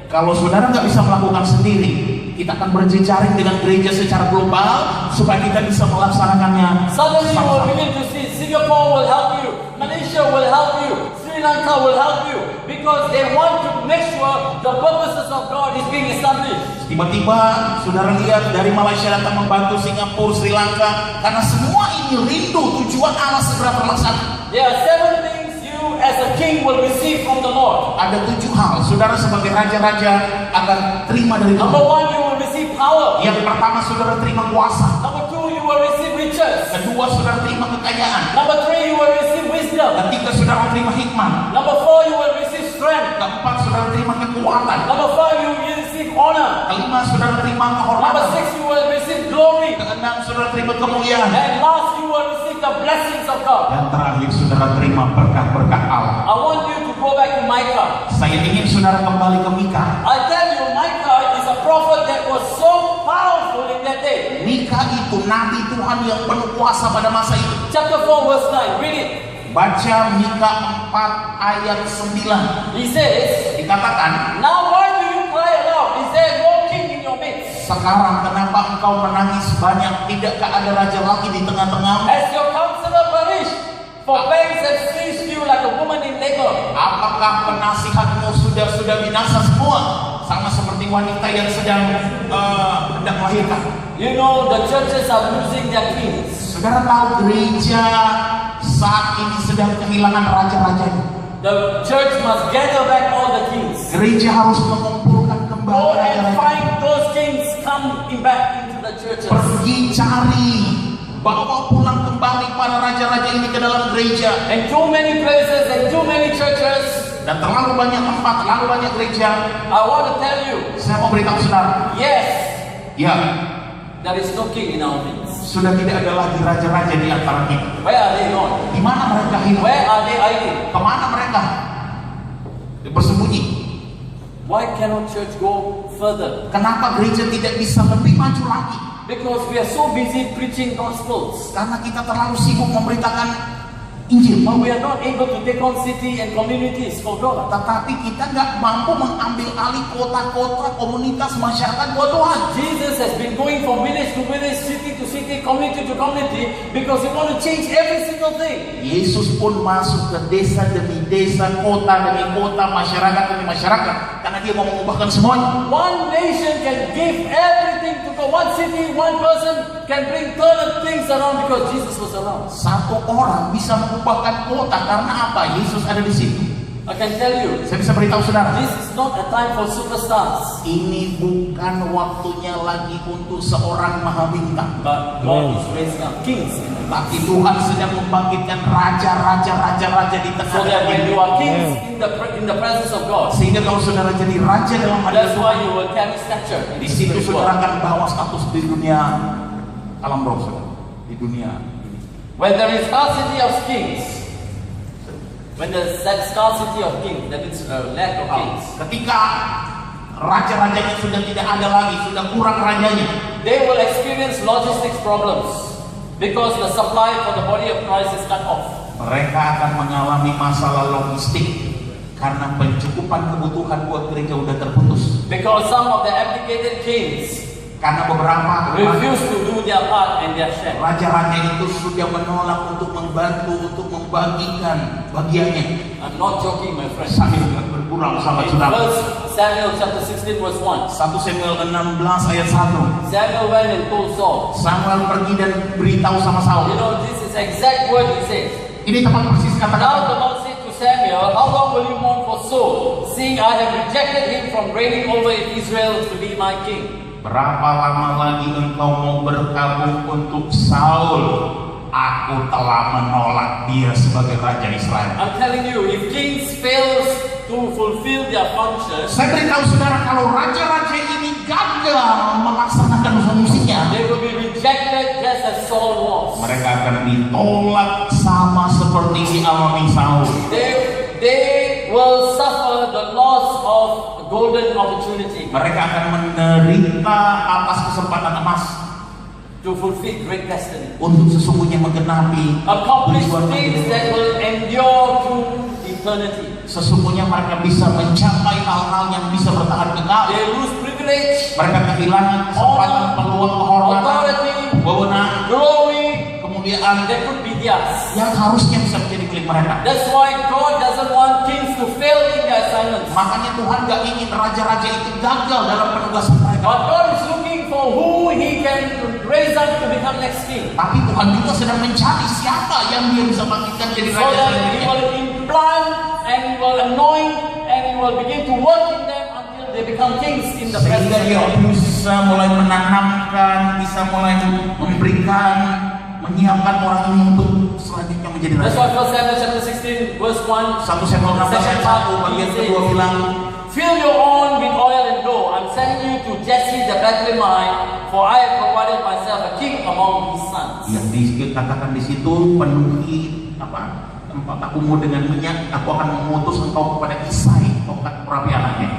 Kalau saudara nggak bisa melakukan sendiri, kita akan berjejaring dengan gereja secara global supaya kita bisa melaksanakannya Suddenly you will sama-sama. begin to see Singapore will help you, Malaysia will help you, Sri Lanka will help you, because they want to make sure the purposes of God is being established. Tiba-tiba saudara lihat dari Malaysia datang membantu Singapura, Sri Lanka, karena semua ini rindu tujuan Allah segera terlaksana. There are 7 things you as a king will receive from the Lord. Ada 7 hal saudara sebagai raja-raja akan terima dari Number Tuhan. 1, you will receive power. Yang pertama saudara terima kuasa. Number 2, you will receive riches. Kedua saudara terima kekayaan. Number 3, you will receive wisdom. Ketiga saudara terima hikmat. Number 4, you will receive strength. Keempat saudara terima kekuatan. Number 5, you will receive honor. Kelima saudara terima Number kehormatan. 6, you will receive glory. Keenam saudara terima kemuliaan. And last, you will receive the blessings of God. Dan terakhir saudara terima berkah-berkah Allah. I want you to go back to Micah. Saya ingin saudara kembali ke Mika. I tell you, Micah is a prophet that was so powerful in that day. Mika itu nabi Tuhan yang penuh kuasa pada masa itu. Chapter 4, verse 9. Read it. Baca Mika 4 ayat 9. He says, Dikatakan, now why do you cry aloud? Is there no king in your midst? sekarang kenapa engkau menangis banyak? Tidakkah ada raja lagi di tengah-tengahmu? Has your counselor perished? For pangs have seized you like a woman in labor. Apakah penasihatmu sudah binasa semua? Sama seperti wanita yang sedang hendak melahirkan. You know, the churches are losing their kings. Saudara tahu gereja saat ini sedang kehilangan raja-rajanya. The church must gather back all the kings. Gereja harus mengumpulkan kembali Go and raja-raja. find those kings, come back into the churches. Pergi cari, bawa pulang kembali para raja-raja ini ke dalam gereja. In too many places and too many churches, Dan terlalu banyak tempat, terlalu banyak gereja. I want to tell you, Saya mau beritahu saudara, yes, ya, there is no king in our midst. sudah tidak ada lagi raja-raja di antara kita. Where are they gone? Di mana mereka hilang? Where are they hiding? Kemana mereka bersembunyi? Why cannot church go further? Kenapa gereja tidak bisa lebih maju lagi? Because we are so busy preaching gospels, Karena kita terlalu sibuk memberitakan Injil, but we are not able to take on city and communities for God. tetapi kita nggak mampu mengambil alih kota-kota, komunitas, masyarakat buat Tuhan. Jesus has been going from village to village, city to city, community to community, because he want to change every single thing. Yesus pun masuk ke desa demi desa, kota demi kota, masyarakat demi masyarakat, karena dia mau mengubahkan semuanya. One nation can give everything to God. One city, one person can bring certain things around because Jesus was around. Satu orang bisa mengubahkan kota karena apa? Yesus ada di situ. I can tell you, Saya bisa beritahu saudara, this is not a time for superstars, ini bukan waktunya lagi untuk seorang mahabintang, but God is raising up kings. tapi Tuhan sedang membangkitkan raja-raja di So tengah that when you kita. are kings in the presence of God, Sehingga kalau saudara jadi raja dalam hadirat that's Tuhan, why you will carry stature in di this situ spiritual saudara world. akan bawa status di dunia alam roh, saudara. Di dunia ini. When there is scarcity of kings, when there's that scarcity of kings, that is lack of kings, Ketika raja-rajanya sudah tidak ada lagi, sudah kurang rajanya, they will experience logistics problems because the supply for the body of Christ is cut off. mereka akan mengalami masalah logistik karena pencukupan kebutuhan buat gereja udah terputus. Because some of the abdicated kings Karena beberapa refuse to do their part and their share. raja-raja itu sudah menolak untuk membantu, untuk membagikan bagiannya. I'm not joking, my friend. Sambil berkurang sahabat In saudara. 1 Samuel chapter 16 verse 1, 1 Samuel 16 ayat 1. Samuel went and told Saul. Samuel pergi dan beritahu sama Saul. You know, this is exact word he says. Ini tepat persis Now kata-kata. the Lord said to Samuel, how long will you mourn for Saul, seeing I have rejected him from reigning over Israel to be my king? Berapa lama lagi engkau mau berkabung untuk Saul? Aku telah menolak dia sebagai raja Israel. I'm telling you, if kings fails to fulfill their functions, Saya beritahu saudara, kalau raja-raja ini gagal melaksanakan fungsinya, they will be rejected just as Saul was. mereka akan ditolak sama seperti dialami Saul. They will suffer the loss of golden opportunity Mereka akan menderita atas kesempatan emas to fulfill great destiny. untuk sesungguhnya menggenapi Accomplish tujuan things hidup. that will endure through eternity. Sesungguhnya mereka bisa mencapai hal-hal yang bisa bertahan kekal. They lose privilege, Mereka kehilangan kesempatan, peluang, kehormatan, authority, wewenang, glory kemuliaan that could be theirs. yang harusnya bisa menjadi milik mereka. That's why God doesn't want kings to fail in their assignments. Makanya Tuhan gak ingin raja-raja itu gagal dalam penugasan mereka. But God is looking for who He can raise up to become next king, Tapi Tuhan juga sedang mencari siapa yang dia bisa bangkitkan jadi so raja that He selanjutnya. will implant and He will anoint and He will begin to work in them until they become kings in the presence Sehingga of dia God. bisa mulai menanamkan, bisa mulai memberikan, menyiapkan orang ini untuk selanjutnya menjadi That's raja. why 1 Samuel chapter 16 verse 1, 1 Samuel 16 ayat 1 bagian kedua bilang, fill your own with oil and go. I'm sending you to Jesse the Bethlehemite, for I have provided myself a king among his sons. yang dikatakan di situ, penuhi tempat akumu dengan minyak, aku akan mengutus engkau kepada Isai, tongkat perapi anaknya.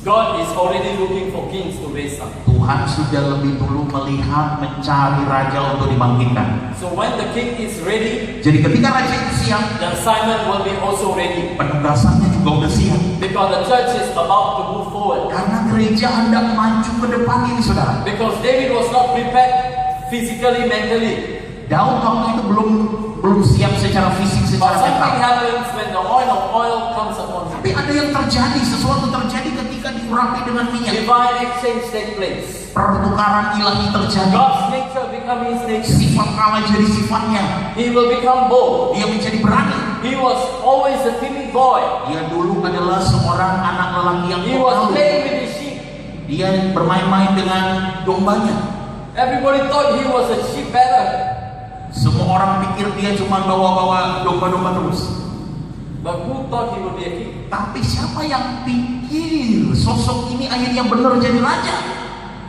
God is already looking for kings to raise up. Tuhan sudah lebih dulu melihat, mencari raja untuk dibangkitkan. So when the king is ready, Jadi ketika raja itu siap, the assignment will be also ready. penugasannya juga udah siap. Because the church is about to move forward. Karena gereja hendak maju ke depan ini, saudara. Because David was not prepared physically, mentally. Daud waktu itu belum siap secara fisik, But secara something mental. happens when the oil comes upon him. Tapi ada yang terjadi, sesuatu terjadi ketika diurapi dengan minyak. Divine exchange takes place. Pertukaran ilahi terjadi. God's nature become his nature. Sifat Allah jadi sifatnya. He will become bold. Dia menjadi berani. He was always a timid boy. Dia dulu adalah seorang anak lelaki yang He was pemalu. playing with his sheep. Dia bermain-main dengan dombanya. Everybody thought he was a sheep bearer. Semua orang pikir dia cuma bawa-bawa domba-domba terus. But who thought he would be a king? Tapi siapa yang pikir sosok ini akhirnya benar jadi raja?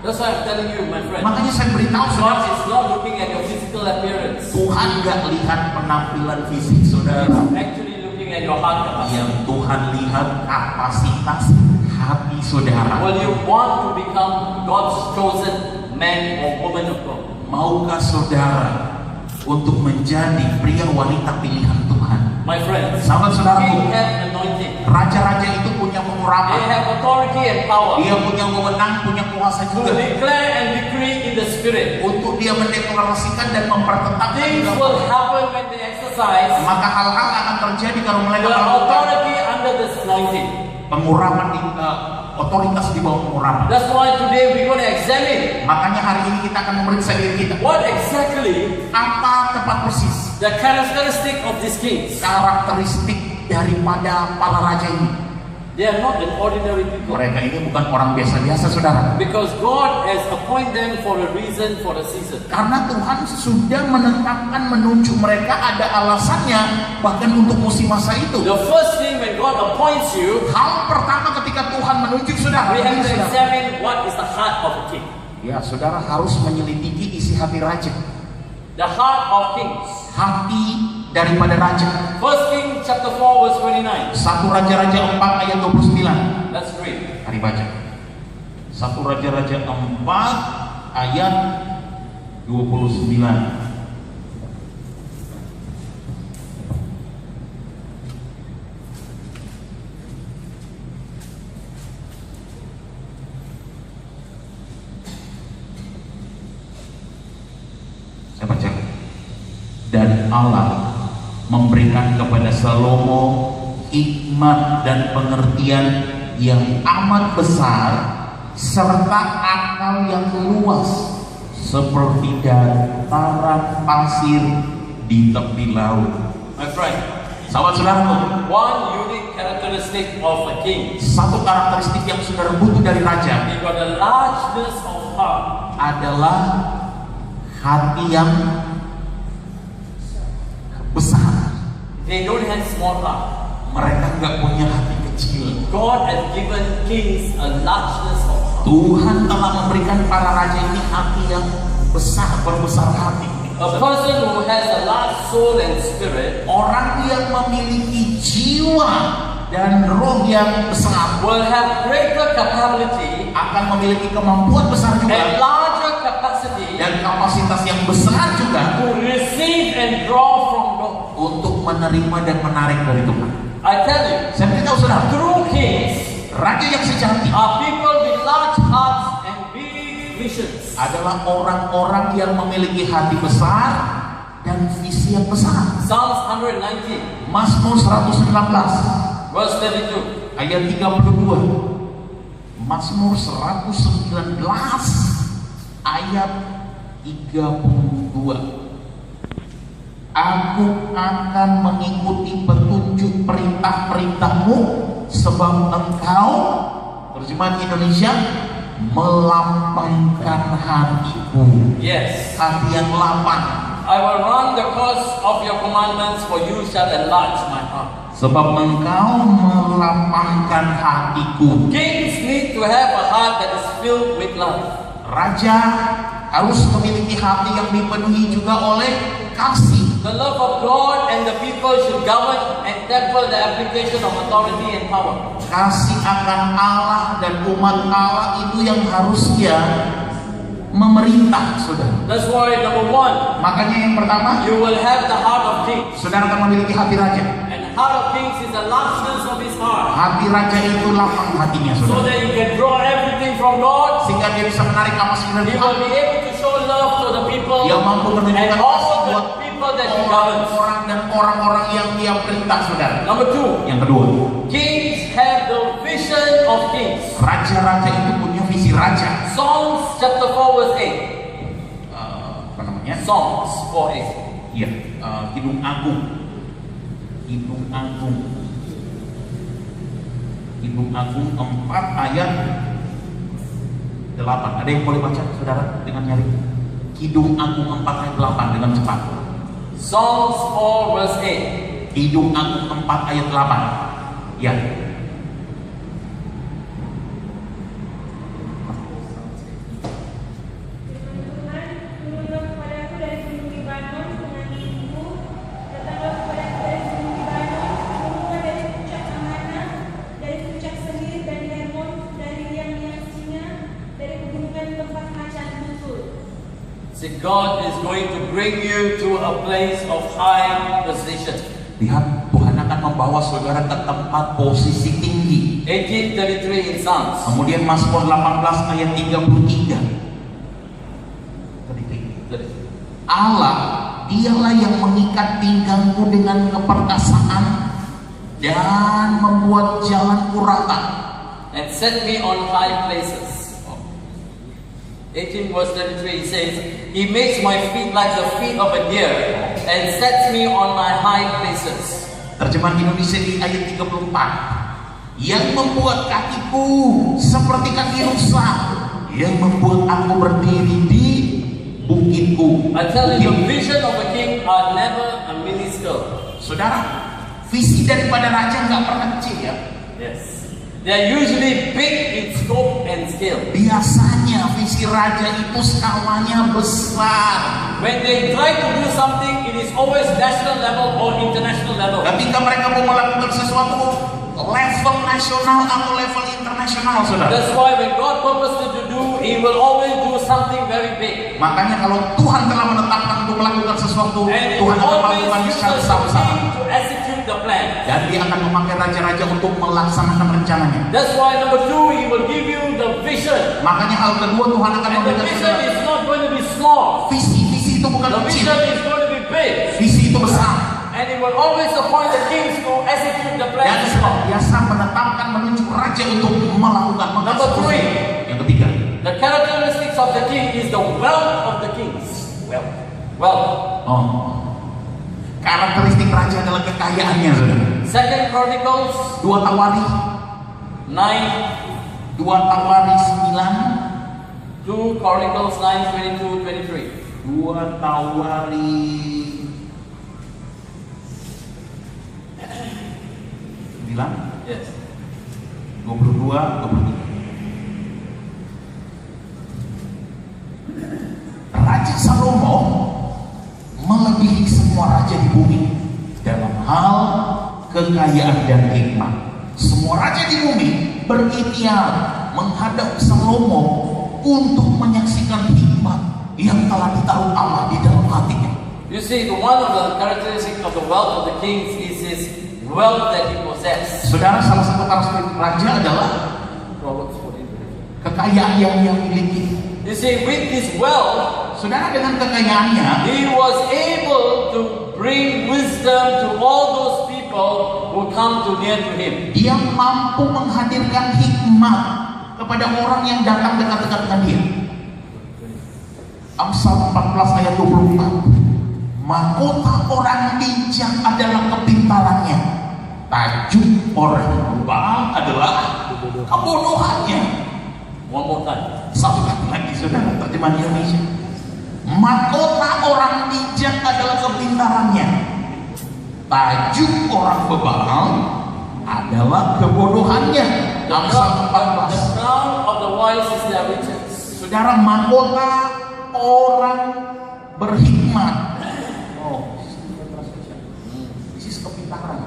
That's why I'm telling you, my friend. Makanya saya beritahu God saudara, is not looking at your physical appearance. Tuhan gak lihat penampilan fisik saudara. He's actually looking at your heart capacity. Yang Tuhan lihat kapasitas hati saudara. Will you want to become God's chosen man or woman of God? Maukah saudara untuk menjadi pria wanita pilihan Tuhan? My friends, Sahabat saudaraku, king have anointing. raja-raja itu punya They pengurapan. have authority and power Dia punya wewenang, punya kuasa to juga declare and decree in the spirit. untuk dia mendeklarasikan dan mempertetapkan Things juga. will happen when they exercise Maka hal-hal akan terjadi kalau mereka the melakukan authority under this anointing. pengurapan otoritas di bawah pengurapan. That's why today we're going to examine Makanya hari ini kita akan memeriksa diri kita. what exactly Apa tepat persis the characteristic of these kings. karakteristik daripada para raja ini? They are not an ordinary people. Mereka ini bukan orang biasa-biasa, saudara. Because God has appointed them for a reason, for a season. Karena Tuhan sudah menetapkan, menunjuk mereka, ada alasannya, bahkan untuk musim masa itu. The first thing when God appoints you, Hal pertama ketika Tuhan menunjuk saudara, we have to saudara. examine what is the heart of a king. Ya, saudara harus menyelidiki isi hati raja, The heart of kings. hati daripada raja. 1 King chapter 4 verse 29. 1 Raja-Raja 4 ayat 29. Let's read. Mari baca. 1 Raja-Raja 4 ayat 29. Allah memberikan kepada Salomo hikmat dan pengertian yang amat besar serta akal yang luas seperti dataran pasir di tepi laut. My friend, Sahabat saudaraku, one unique characteristic of a king, satu karakteristik yang saudara butuh dari raja he got a largeness of heart. adalah hati yang besar. They don't have small heart. Mereka nggak punya hati kecil. God has given kings a largeness of heart. Tuhan telah memberikan para raja ini hati yang besar, berbesar hati. A person who has a large soul and spirit Orang yang memiliki jiwa dan roh yang besar will have greater capability akan memiliki kemampuan besar and juga larger capacity dan kapasitas yang besar juga to receive and draw from God. untuk menerima dan menarik dari Tuhan. I tell you, Saya beritahu saudara, true kings raja yang sejati are people with large hearts and big visions. adalah orang-orang yang memiliki hati besar dan visi yang besar. Psalms 119, Mazmur 119 verse 32. ayat 32. Mazmur 119 ayat 32. Aku akan mengikuti petunjuk perintah-perintahmu sebab engkau, terjemahan Indonesia, melapangkan hatiku. Yes. Hati yang lapang. I will run the course of your commandments, for you shall enlarge my heart. Sebab engkau melapangkan hatiku. Kings need to have a heart that is filled with love. Raja harus memiliki hati yang dipenuhi juga oleh kasih. The love of God and the people should govern and temper the application of authority and power. Kasih akan Allah dan umat Allah itu yang harusnya memerintah, saudara. That's why number one, Makanya yang pertama, you will have the heart of kings. saudara akan memiliki hati raja. And the heart of kings is the largeness of his heart. Hati raja itu lapang hatinya, So saudara. that he can draw everything from God. Sehingga dia bisa menarik apa sih dari He Tuhan. will be able to show love to the people Dia mampu and menunjukkan all kasih the buat people that he governs. orang-orang dan orang-orang yang dia perintah, saudara. Number two, Yang kedua, kings have the vision of kings. raja-raja itu punya visi raja. Psalms chapter 4 verse 8. Apa namanya? Psalms 4:8. Iya, Kidung Agung. Kidung Agung. Kidung Agung 4 ayat 8. Ada yang boleh baca, saudara, dengan nyari? Kidung Agung 4 ayat 8 dengan cepat. Psalms 4 verse 8. Kidung Agung 4 ayat 8. Ya. Tuhan, turunlah kepadaku dari gunung Libanon dengan tinggiku, datanglah kepadaku dari gunung Libanon, turunlah dari puncak Amana, dari puncak Senir dan Hermon, dari liang-liang singa, dari pegunungan tempat macan tutul. See, God is going to bring you to a place of high position. Lihat, Tuhan akan membawa saudara ke tempat posisi tinggi. 1833 in Psalms. Kemudian Mazmur 18 ayat 33. Allah, dialah yang mengikat pinggangku dengan keperkasaan dan membuat jalanku rata. And set me on high places. 18 verse 33 he says, He makes my feet like the feet of a deer and sets me on my high places. Terjemahan Indonesia di ayat 34. Yang membuat kakiku seperti kaki rusa, yang membuat aku berdiri di bukitku. I tell you, the vision of a king are never a minuscule. Saudara, visi daripada raja nggak pernah kecil ya. Yes. They are usually big in scope and scale. Biasanya visi raja itu skalanya besar. When they try to do something, it is always national level or international level. Ketika mereka mau melakukan sesuatu level nasional atau level internasional, saudara. That's why when God purposes to do, He will always do something very big. Makanya kalau Tuhan telah menetapkan untuk melakukan sesuatu, And He Tuhan akan always melakukan uses secara the besar-besar. king to execute the plan. Dan dia akan memakai raja-raja untuk melaksanakan rencananya. That's why number two, He will give you the vision. Makanya hal kedua, Tuhan akan And the memberikan vision saudara is not going to be small. visi itu bukan The kecil. vision is going to be big. Visi itu besar. And He will always appoint the kings to execute the Dan plans of God. biasa menetapkan menunjuk raja untuk melakukan Number three. Yang ketiga, The characteristics of the king is the wealth of the kings. Wealth. karakteristik raja adalah kekayaannya, saudara. Second Chronicles 2 Tawari 9. 2 Tawari 2 Chronicles 9, 22, 23. 2 Tawari 9 Yes. 22 23. Raja Salomo melebihi semua raja di bumi dalam hal kekayaan dan hikmat. Semua raja di bumi berikhtiar menghadap Salomo untuk menyaksikan hikmat yang telah ditaruh Allah di dalam hatinya. You see, one of the characteristics of the wealth of the kings is his wealth that he possesses. Saudara, salah satu karakteristik raja adalah Proverbs 14. kekayaan yang dia miliki. You see, with his wealth, Saudara, dengan kekayaannya, he was able to bring wisdom to all those people who come to near to him. dia mampu menghadirkan hikmat kepada orang yang datang dekat-dekat dengan dia. Amsal 14 ayat 24. Mahkota orang bijak adalah kepintarannya, tajuk orang lupa adalah kebodohannya. One more time. Satu kali lagi, saudara, terjemahan Indonesia. Mahkota orang bijak adalah kepintarannya, tajuk orang bebal adalah kebodohannya. Amsal 14. The crown of the wise is their riches. Saudara, mahkota orang berhikmat. This is kepintaran.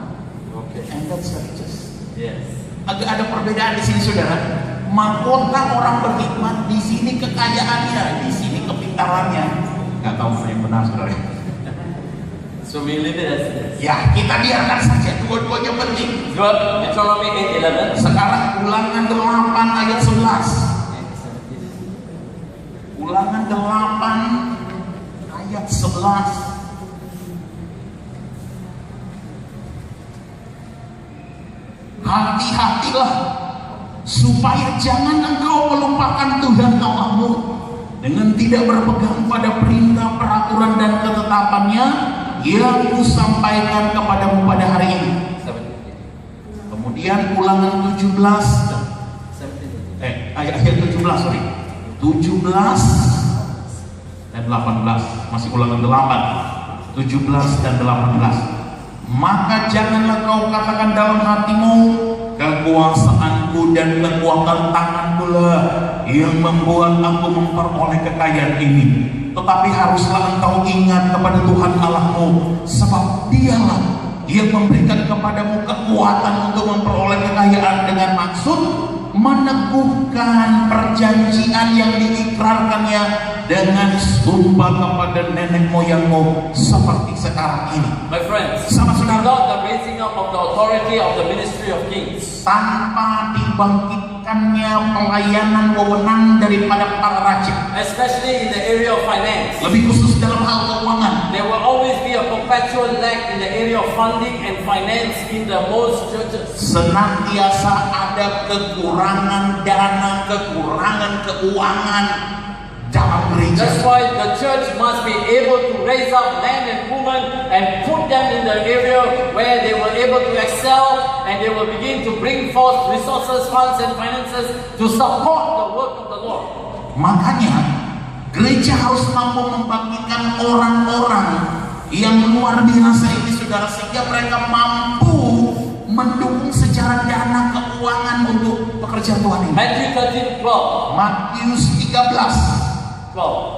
Okay. And that's riches. Yes. Agak ada perbedaan di sini, saudara. Mahkota orang berhikmat, di sini kekayaannya, di sini kepintarannya. Gak tahu mana yang benar, saudara. So we leave it as it is. Ya, kita biarkan saja, dua-duanya penting. Deuteronomy 8:11. Sekarang Ulangan 8 ayat 11. Ulangan 8 ayat 11. Hati-hatilah supaya jangan engkau melupakan Tuhan Allahmu dengan tidak berpegang pada perintah, peraturan dan ketetapannya yang kusampaikan kepadamu pada hari ini. Kemudian Ulangan 17 ayat 17, sorry. 17 dan 18, masih Ulangan 8, 17 dan 18. Maka janganlah kau katakan dalam hatimu, kekuasaanku dan kekuatan tanganku lah yang membuat aku memperoleh kekayaan ini. Tetapi haruslah engkau ingat kepada Tuhan Allahmu, sebab Dialah yang memberikan kepadamu kekuatan untuk memperoleh kekayaan dengan maksud meneguhkan perjanjian yang diikrarkannya dengan sumpah kepada nenek moyangmu seperti sekarang ini. My friends, Sama saudara, without the raising up of the authority of the ministry of kings, tanpa dibangkitkannya pelayanan wewenang daripada para raja, especially in the area of finance, lebih khusus dalam hal keuangan, there will always be a perpetual lack in the area of funding and finance in the most churches. senantiasa ada kekurangan dana, kekurangan keuangan dalam gereja. That's why the church must be able to raise up men and women and put them in the area where they were able to excel and they will begin to bring forth resources, funds and finances to support the work of the Lord. Makanya gereja harus mampu membangkitkan orang-orang yang luar biasa ini, saudara, sehingga mereka mampu mendukung secara dana keuangan untuk pekerjaan Tuhan ini. Matthew 13:12. Matius 13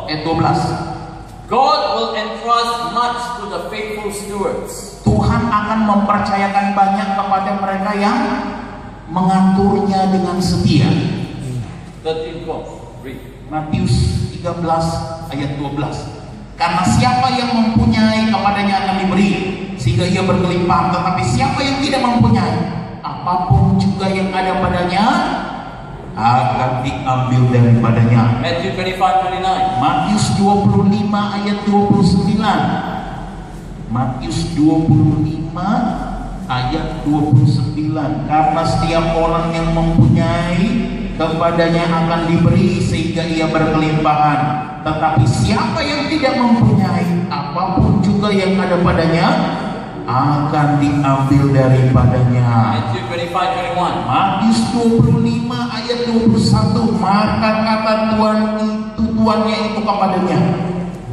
ayat 12. God will entrust much to the faithful stewards. Tuhan akan mempercayakan banyak kepada mereka yang mengaturnya dengan setia. 13:12. Read. Matius 13 ayat 12. Karena siapa yang mempunyai kepadanya akan diberi, sehingga ia berkelimpah. Tetapi siapa yang tidak mempunyai, apapun juga yang ada padanya akan diambil daripadanya. Matthew 25:29. Matius 25 ayat 29. Matius 25 ayat 29. Karena setiap orang yang mempunyai, kepadanya akan diberi sehingga ia berkelimpahan. Tetapi siapa yang tidak mempunyai, apapun juga yang ada padanya akan diambil daripadanya. Matthew 25:21. Matius 25 ayat 21. Maka kata tuannya itu kepadanya,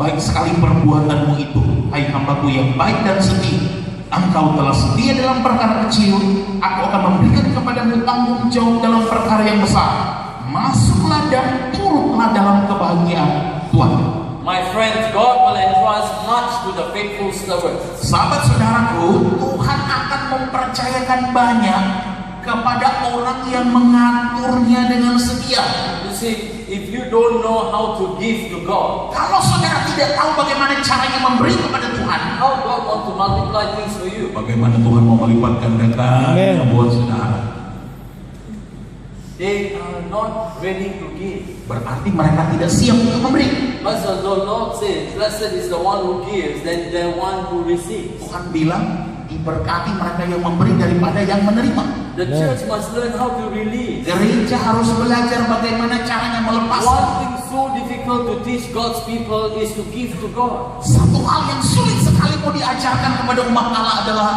baik sekali perbuatanmu itu, hai hambaku yang baik dan setia. Engkau telah setia dalam perkara kecil, aku akan memberikan kepadamu tanggung jawab dalam perkara yang besar. Masuklah dan turutlah dalam kebahagiaan Tuhan. My friends, God will entrust much to the faithful servant. Sahabat saudaraku, Tuhan akan mempercayakan banyak kepada orang yang mengaturnya dengan setia. You see, if you don't know how to give to God, Kalau saudara tidak tahu bagaimana caranya memberi kepada Tuhan, how God want to multiply things for you? bagaimana Tuhan mau melipat gandakan buat saudara? They are not ready to give. Berarti mereka tidak siap untuk memberi. But the Lord says, blessed is the one who gives than the one who receives. Tuhan bilang, diberkati mereka yang memberi daripada yang menerima. The church must learn how to release. Gereja harus belajar bagaimana caranya melepas. One thing so difficult to teach God's people is to give to God. Satu hal yang sulit sekali mau diajarkan kepada umat Allah adalah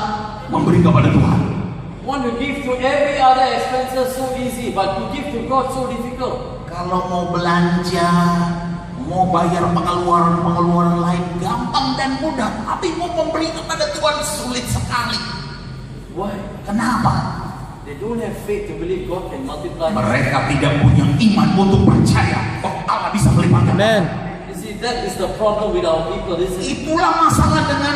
memberi kepada Tuhan. Want to give to every other expenses so easy, but to give to God so difficult. Kalau mau belanja, mau bayar pengeluaran lain gampang dan mudah, tapi mau memberi kepada Tuhan sulit sekali. Why? Kenapa? They don't have faith to believe God can multiply. Mereka tidak punya iman untuk percaya bahwa Allah bisa melipat gandakan. You see, that is the problem with our people, isn't it? Itulah masalah dengan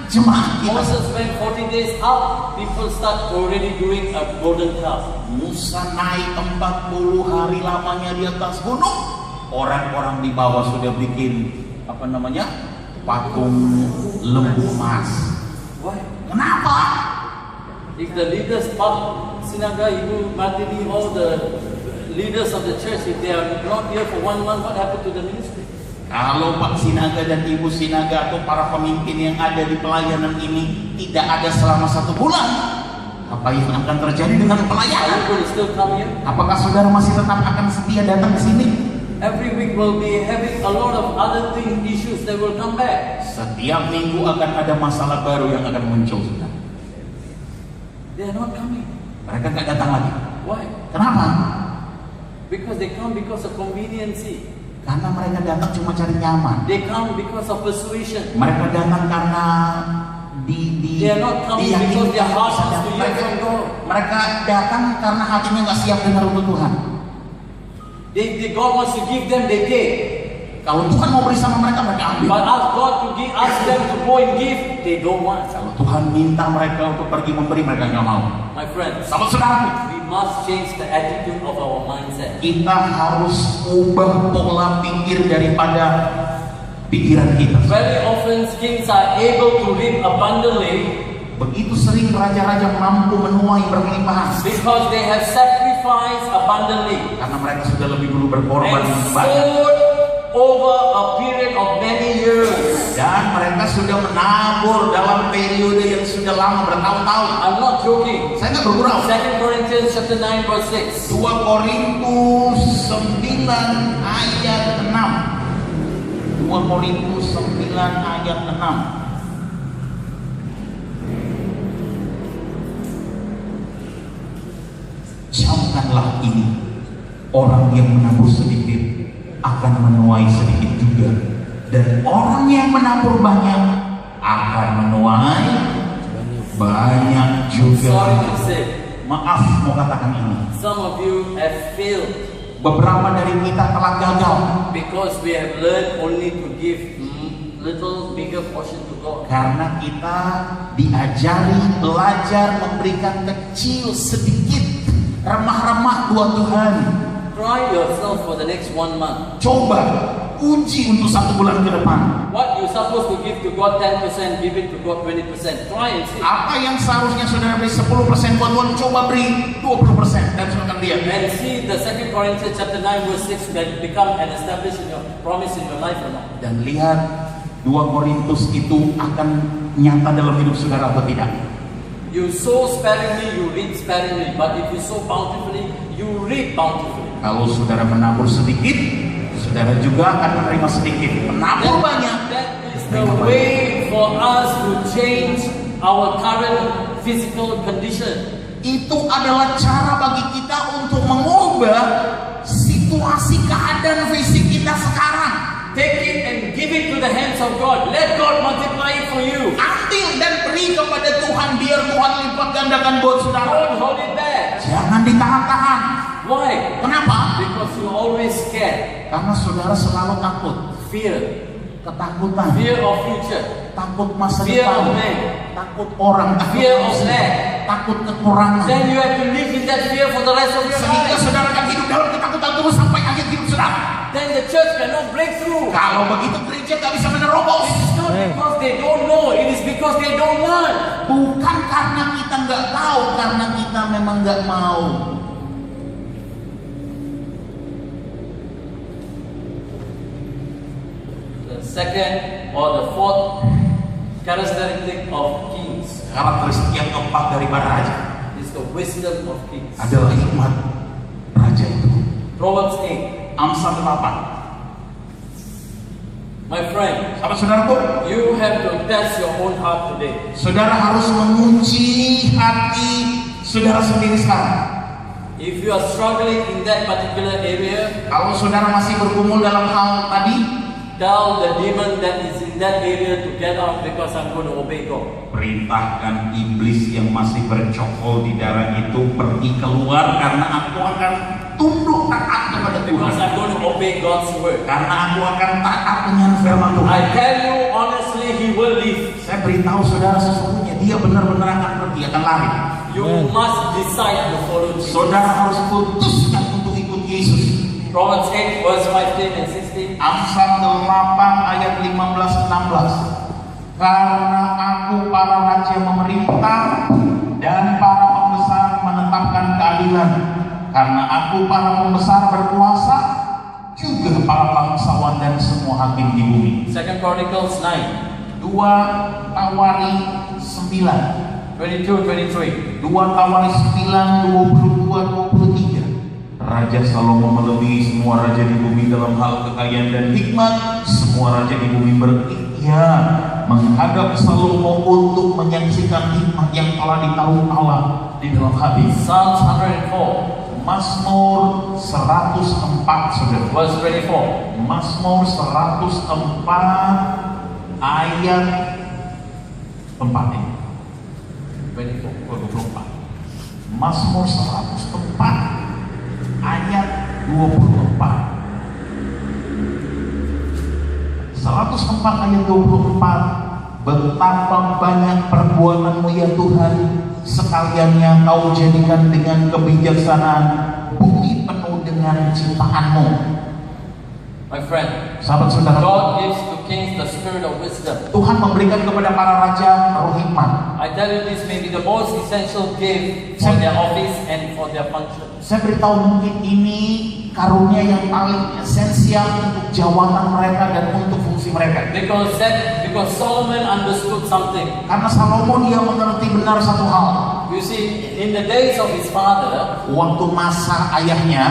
jemaat kita. Moses went 40 days up, people start already doing a golden calf. Musa naik 40 hari lamanya di atas gunung. Orang-orang di bawah sudah bikin patung lembu emas. Why? Kenapa? If the leaders, Sinaga, Ibu Martini, all the leaders of the church, if they are not here for 1 month, what happened to the ministry? Kalau Pak Sinaga dan Ibu Sinaga atau para pemimpin yang ada di pelayanan ini tidak ada selama 1 bulan, apa yang akan terjadi dengan Are pelayanan? you going to still come here? Apakah saudara masih tetap akan setia datang ke sini? Every week we'll be having a lot of other issues that will come back. Setiap minggu akan ada masalah baru yang akan muncul, saudara. They are not coming. Mereka nggak datang lagi. Why? Kenapa? Because they come because of conveniency. Karena mereka datang cuma cari nyaman. They come because of persuasion. Mereka datang karena They are not coming because their heart wants to hear from God. Mereka datang karena hatinya nggak siap dengar untuk Tuhan. God wants to give them, they take. Kalau Tuhan mau beri sama mereka, mereka ambil. But ask God to give, ask them to go and give, they don't want. Kalau Tuhan minta mereka untuk pergi memberi, mereka nggak mau. My friends, Saudara, we must change the attitude of our mindset. kita harus ubah pola pikir daripada pikiran kita. Very often kings are able to live abundantly Begitu sering raja-raja mampu menuai berkelimpahan because they have sacrificed abundantly karena mereka sudah lebih dulu berkorban and banyak. sowed over a period of many years. Dan mereka sudah menabur dalam periode yang sudah lama bertahun-tahun. I'm not joking. Saya nggak bergurau. 2 Corinthians chapter 9 verse 6. 2 Korintus 9 ayat 6. 2 Korintus 9 ayat 6. Camkanlah ini, orang yang menabur sedikit akan menuai sedikit juga, dan orang yang menabur banyak akan menuai banyak juga. Sorry to say, Maaf mau katakan ini, some of you have failed beberapa dari kita telah gagal because we have learned only to give little bigger portion to God. karena kita diajari belajar memberikan kecil sedikit, remah-remah buat Tuhan. Try yourself for the next 1 month. Coba uji untuk 1 bulan ke depan. What you're supposed to give to God 10%, give it to God 20%. Try and see. Apa yang seharusnya saudara beri 10% buat Tuhan, coba beri 20% dan saudara lihat. And see the 2 Corinthians chapter 9 verse 6 can become an established in your promise in your life or not. Dan lihat 2 Korintus itu akan nyata dalam hidup saudara atau tidak? You sow sparingly, you reap sparingly. But if you sow bountifully, you reap bountifully. Kalau saudara menabur sedikit, saudara juga akan menerima sedikit. Menabur banyak, That is the way for us to change our current physical condition. itu adalah cara bagi kita untuk mengubah situasi keadaan fisik kita sekarang. Take it and give it to the hands of God. Let God multiply it for you. Ambil dan beri kepada Tuhan, biar Tuhan lipat gandakan buat saudara. Don't hold it back. Jangan ditahan-tahan. Why? Kenapa? Because you're always scared. Karena saudara selalu takut. Fear. Ketakutan, Fear of future. takut masa Fear depan, of man. takut orang, takut Fear of musuh, lack. takut kekurangan. Then you have to live in that fear for the rest of your Sehingga life. saudara akan hidup dalam ketakutan terus sampai akhir hidup saudara. Then the church cannot break through. Kalau begitu gereja nggak bisa menerobos. It's not because they don't know. It is because they don't learn. Bukan karena kita nggak tahu, karena kita memang nggak mau. The second or the fourth characteristic of kings Karakteristik yang keempat dari para raja is the wisdom of kings. adalah hikmat raja itu. Proverbs 8. Amsal 8. My friend, Sahabat saudaraku, you have to test your own heart today. saudara harus menguji hati saudara sendiri sekarang. If you are struggling in that particular area, Kalau saudara masih bergumul dalam hal tadi, tell the demon that is in that area to get out because I'm going to obey God. perintahkan iblis yang masih bercokol di daerah itu pergi keluar, karena aku akan tunduk taat kepada Because Tuhan. I'm going to obey God's word. Karena aku akan taat dengan firman Tuhan. I tell you honestly, he will leave. Saya beritahu saudara sesungguhnya dia benar-benar akan pergi, akan lari. You must decide to follow Jesus. Saudara harus putuskan untuk ikut Yesus. Proverbs 8 verse 15 and 16. Amsal 8 ayat 15-16. Karena aku para raja memerintah dan para pembesar menetapkan keadilan. Karena aku para pembesar berkuasa, juga para bangsawan dan semua hakim di bumi. 2 Chronicles 9, 2 Tawari 9, 22-23. 2 Tawari 9, 22-23. Raja Salomo melebihi semua raja di bumi dalam hal kekayaan dan hikmat. Semua raja di bumi berikhtiar menghadap Salomo untuk menyaksikan hikmat yang telah ditaruh Allah di dalam hati. Psalms 104 Mazmur 104 saudara. verse 24. Mazmur 104 ayat 4 ini. 24. Mazmur 104 ayat 24. 104 ayat 24. Betapa banyak perbuatanmu ya Tuhan, sekaliannya kau jadikan dengan kebijaksanaan, bumi penuh dengan ciptaanmu. My friend, Sahabat saudara, God gives to kings the spirit of wisdom. Tuhan memberikan kepada para raja roh hikmat. I tell you, this may be the most essential gift for their office and for their function. Saya beritahu mungkin ini karunia yang paling esensial untuk jawatan mereka dan untuk fungsi mereka. Because Solomon understood something. Karena Salomo dia mengerti benar satu hal. You see, in the days of his father, Waktu masa ayahnya,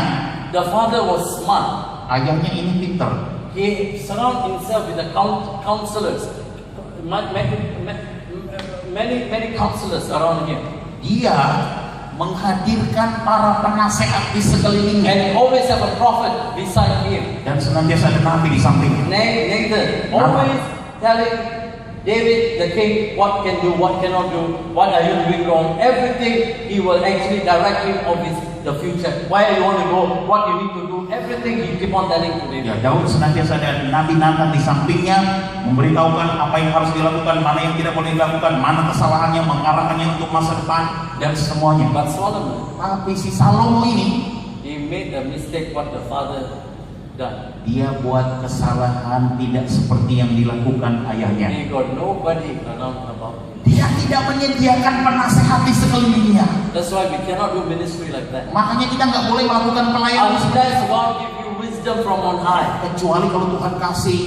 the father was smart. ayahnya ini pinter. He surrounded himself with the counselors, many counselors around him. Dia menghadirkan para penasehat di sekelilingnya And he always have a prophet beside him. dan senantiasa ada nabi di sampingnya. Nathan always telling David the king what can do, what cannot do, what are you doing wrong. Everything he will actually direct him of the future. Where you want to go, what you need to do. Everything he keep on telling to Ya, David. Daud senantiasa ada nabi Nathan di sampingnya memberitahukan apa yang harus dilakukan, mana yang tidak boleh dilakukan, mana kesalahannya, mengarahkannya untuk masa depan dan semuanya. But Solomon, Tapi si Salomo ini he made a mistake what the father done. dia buat kesalahan tidak seperti yang dilakukan ayahnya. He got nobody around about him. Dia tidak menyediakan penasehat di sekelilingnya. That's why we cannot do ministry like that. Makanya kita nggak boleh melakukan pelayanan Unless God give you wisdom from on high. kecuali kalau Tuhan kasih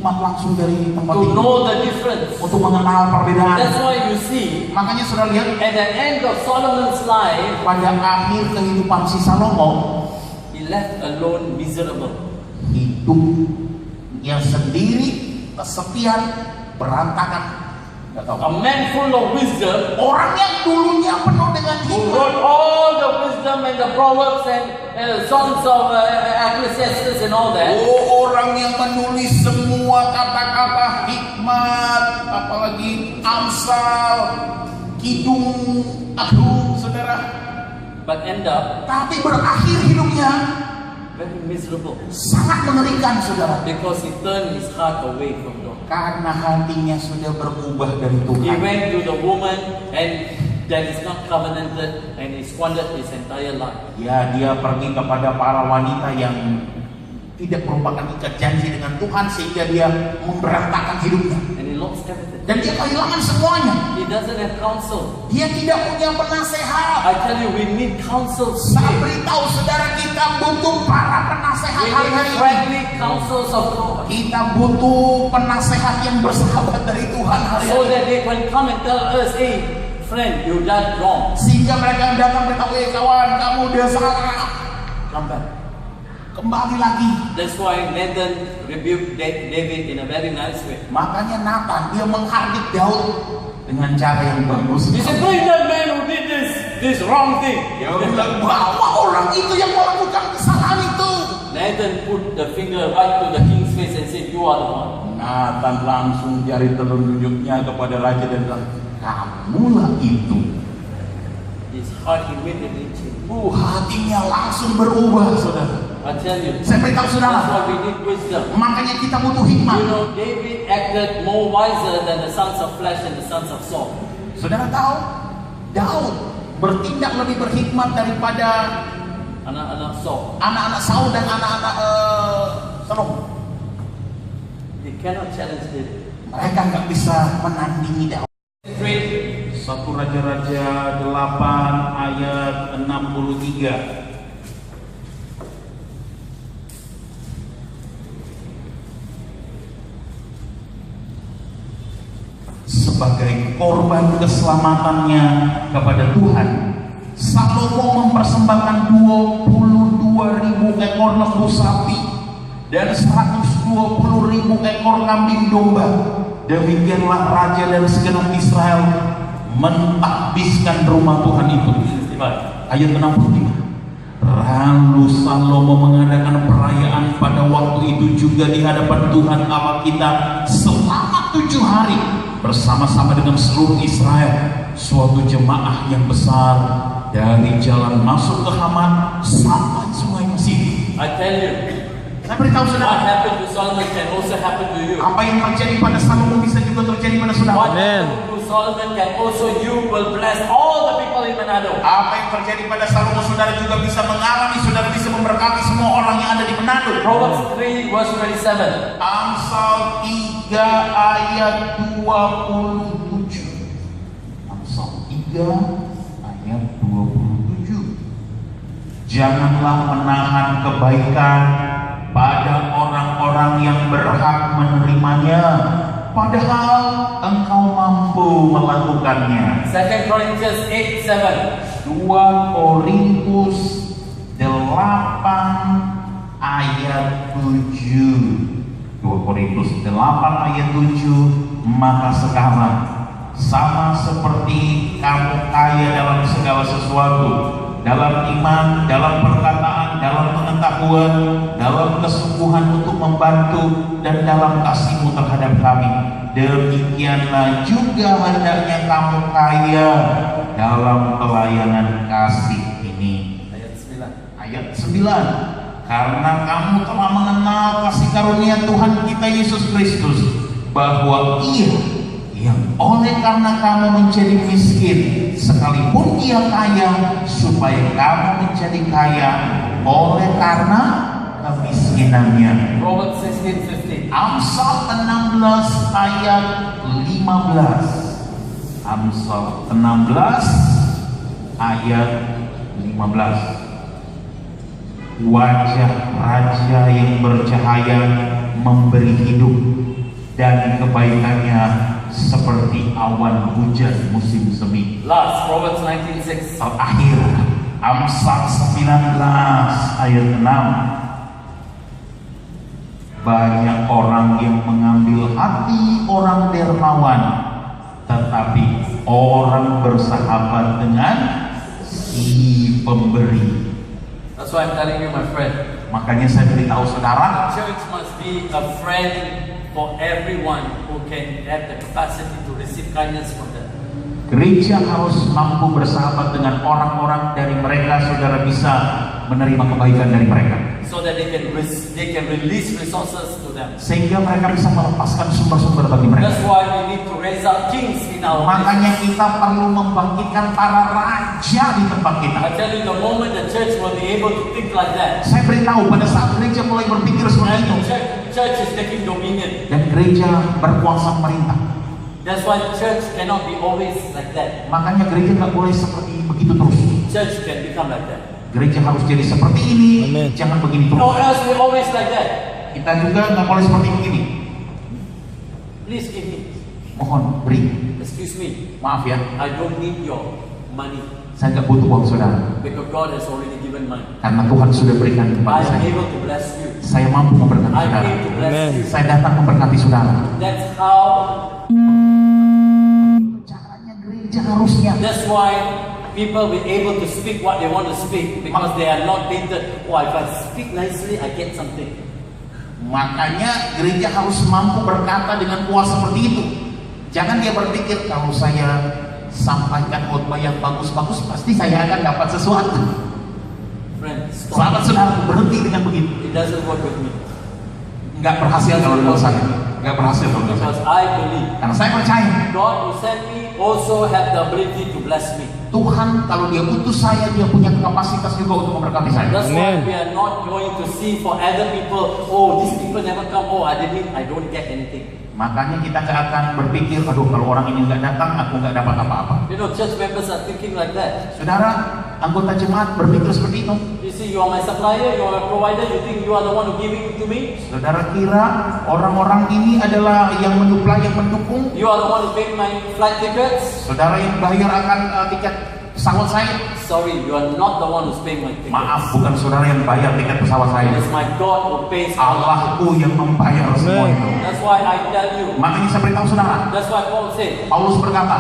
hikmat langsung dari tempat to itu know the difference. untuk mengenal perbedaan. That's why you see, Makanya sudah lihat at the end of Solomon's life, pada akhir kehidupan si Salomo, he left alone miserable. hidupnya sendiri, kesepian, berantakan. Gak tahu. A man full of wisdom, Orang yang dulunya penuh dengan who hikmat, wrote all the wisdom and the proverbs and songs of Ecclesiastes and all that. orang yang menulis semua kata-kata hikmat, apalagi Amsal, Kidung, Agung, saudara. But end up Tapi berakhir hidupnya very miserable sangat mengerikan, saudara. because he turned his heart away from God. Karena hatinya sudah berubah dari He Tuhan. went to the woman and that is not covenanted and he squandered his entire life. Ya, dia pergi kepada para wanita yang tidak merupakan ikat janji dengan Tuhan, sehingga dia memberantakan hidupnya. And he lost everything. Dan dia kehilangan semuanya. He doesn't have counsel. Dia tidak punya penasehat. I tell you, we need counsel Saya today. beritahu saudara, kita butuh para penasehat We hari need ini. friendly counsels of God, Kita butuh penasehat yang bersahabat dari Tuhan hari so ini. that they can come and tell us, hey, friend, you done wrong. Sehingga mereka datang beritahu, kawan, kamu udah salah. Come back. Kembali lagi. That's why Nathan rebuked David in a very nice way. Makanya Nathan, dia menghardik Daud dengan cara yang bagus. He said, bring that man who did this wrong thing. Dia bilang, bawa orang itu yang melakukan kesalahan itu. Nathan put the finger right to the king's face and said, you are the one. Nathan langsung jari telunjuknya kepada raja dan bilang, kamulah itu. His heart immediately changed. Hatinya langsung berubah, saudara. I tell you, Saya beritahu that's saudara, why we need wisdom. makanya kita butuh hikmat. You know, David acted more wiser than the sons of flesh and the sons of Saul. Saudara tahu, Daud bertindak lebih berhikmat daripada Anak-anak Saul. anak-anak Saul dan anak-anak Salomo. They cannot challenge David. Mereka nggak bisa menandingi Daud. Read 1 Raja-Raja 8 ayat 63. Sebagai korban keselamatannya kepada Tuhan, Salomo mempersembahkan 22.000 ekor lembu sapi dan 120.000 ekor kambing domba. Demikianlah raja dan segenap Israel mentahbiskan rumah Tuhan itu. Ayat 65. Lalu Salomo mengadakan perayaan pada waktu itu juga di hadapan Tuhan Allah kita selama 7 hari bersama-sama dengan seluruh Israel, suatu jemaah yang besar dari jalan masuk ke Hamat sampai Sungai Mesir. I tell you, Saya beritahu what saudara, happened to Solomon can also happen to you. apa yang terjadi pada Salomo bisa juga terjadi pada saudara. What happened to Solomon can also you will bless all the people in Manado. Apa yang terjadi pada Salomo, saudara juga bisa mengalami, saudara bisa memberkati semua orang yang ada di Manado. Proverbs 3 verse 27. Amsal 3 ayat 27. Amsal 3 ayat 27. Janganlah menahan kebaikan pada orang-orang yang berhak menerimanya, padahal engkau mampu melakukannya. 2 Corinthians 8:7. 2 Korintus 8 ayat 7. 2 Korintus 8 ayat 7. Maka sekarang sama seperti kamu kaya dalam segala sesuatu, dalam iman, dalam perkataan, dalam pengetahuan, dalam kesungguhan untuk membantu, dan dalam kasihmu terhadap kami, demikianlah juga hendaknya kamu kaya dalam pelayanan kasih ini. Ayat 9. Ayat 9. Karena kamu telah mengenal kasih karunia Tuhan kita Yesus Kristus, bahwa Ia yang oleh karena kamu menjadi miskin, sekalipun Ia kaya, supaya kamu menjadi kaya oleh karena kemiskinannya. Proverbs 16:15. Amsal 16 ayat 15. Amsal 16 ayat 15. wajah raja yang bercahaya memberi hidup, dan kebaikannya seperti awan hujan musim semi. Last, Proverbs 19:6. Terakhir, Amsal 19 ayat 6. Banyak orang yang mengambil hati orang dermawan, tetapi orang bersahabat dengan si pemberi. That's why I'm telling you, my friend. Makanya saya beritahu saudara, Church must be a friend for everyone who can have the capacity to receive kindness from them. gereja harus mampu bersahabat dengan orang-orang dari mereka, saudara bisa menerima kebaikan dari mereka, So that they can release resources to them. sehingga mereka bisa melepaskan sumber-sumber bagi mereka. That's why we need to raise up kings in our Makanya midst. kita perlu membangkitkan para raja di tempat kita. I tell you, the moment the church will be able to think like that, Saya beritahu pada saat gereja mulai berpikir seperti and itu, the church is taking dominion. dan gereja berkuasa memerintah, That's why church cannot be always like that. makanya gereja nggak boleh seperti begitu terus. Church can become like that. Gereja harus jadi seperti ini, jangan begini terus. Or else we're always like that. Kita juga nggak boleh seperti begini. Please give me. Mohon beri. Excuse me. Maaf ya, I don't need your money saya nggak butuh uang saudara, because God has already given mine. karena Tuhan sudah berikan I kepada am saya. able to bless you. Saya mampu memberkati I saudara. came to bless you. Saya datang memberkati saudara. That's how. Caranya gereja harusnya. That's why people be able to speak what they want to speak because they are not tainted. Oh, if I speak nicely, I get something. Makanya gereja harus mampu berkata dengan kuasa seperti itu. Jangan dia berpikir kalau saya sampaikan khotbah yang bagus-bagus pasti saya akan dapat sesuatu. Friends, stop. Sahabat saudara, berhenti dengan begitu. It doesn't work with me Nggak berhasil kalau dengan saya. Nggak berhasil kalau dengan saya. because I believe Karena saya percaya God who sent me also have the ability to bless me. Tuhan kalau dia utus saya, dia punya kapasitas juga untuk memberkati saya. That's why we are not going to see for other people. Oh, these people never come. Oh, I don't get anything. Makanya kita nggak akan berpikir, aduh kalau orang ini nggak datang, aku nggak dapat apa-apa. You know, church members are thinking like that. Saudara, anggota jemaat berpikir seperti itu. You see, you are my supplier, you are my provider. You think you are the one who giving to me? Saudara kira orang-orang ini adalah yang menyuplai, yang mendukung? You are the one who paid my flight tickets? Saudara yang bayar akan tiket pesawat saya? Sorry, you are not the one who's paying my tickets. Maaf, bukan saudara yang bayar tiket pesawat saya. It is my God who pays all. Allahku yang membayar semua itu. That's why I tell you. Makanya saya beritahu saudara, That's why Paul said, Paulus berkata,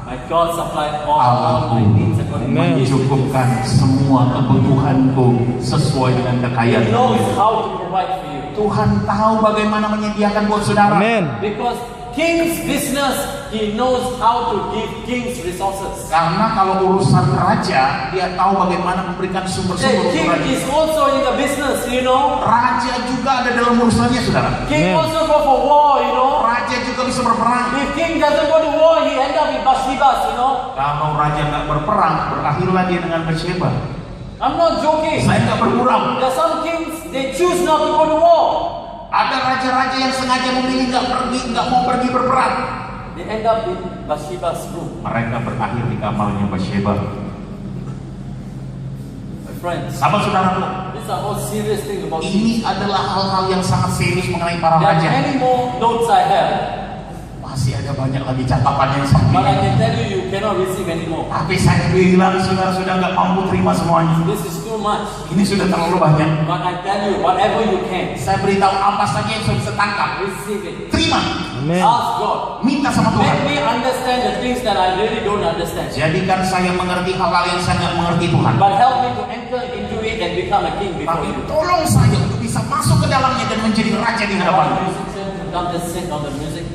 my God supply all Allahku my needs according to my riches. mencukupkan semua kebutuhanku sesuai dengan He kekayaan. knows how to provide for you. Tuhan tahu bagaimana menyediakan buat saudara. Because king's business, he knows how to give king's resources. Karena kalau urusan raja, dia tahu bagaimana memberikan The sumber-sumber untuk king raja. is also in the business, you know. Raja juga ada dalam urusannya, saudara. King also go for war, you know. Raja juga bisa berperang. If king doesn't go to war, he end up with Bathsheba, you know. Kalau raja nggak berperang, berakhirlah dia dengan Bathsheba. I'm not joking. Saya nggak bergurau. There are some kings, they choose not to go to war. Ada raja-raja yang sengaja memilih nggak mau pergi berperang. They end up in Bathsheba's room. Mereka berakhir di kamarnya Bathsheba. My friends, Sahabat saudaraku, these are all serious things about kings. ini adalah hal-hal yang sangat serius mengenai para There are raja. many more notes I have, Masih ada banyak lagi catatan yang seperti but I ini. can tell you, you cannot receive anymore. Tapi saya bilang saudara-saudara nggak mampu terima semuanya. This is too much. Ini sudah terlalu banyak. But I tell you, whatever you can, Saya beritahu apa saja yang saya bisa tangkap. receive it. Terima. Ask God. Minta sama Make Tuhan. me understand the things that I really don't understand. Jadikan saya mengerti hal-hal yang saya nggak mengerti Tuhan. But help me to enter into it and become a king before Tapi you. tolong saya untuk bisa masuk ke dalamnya dan menjadi raja di Our hadapanmu. musicians have done this sit on the music.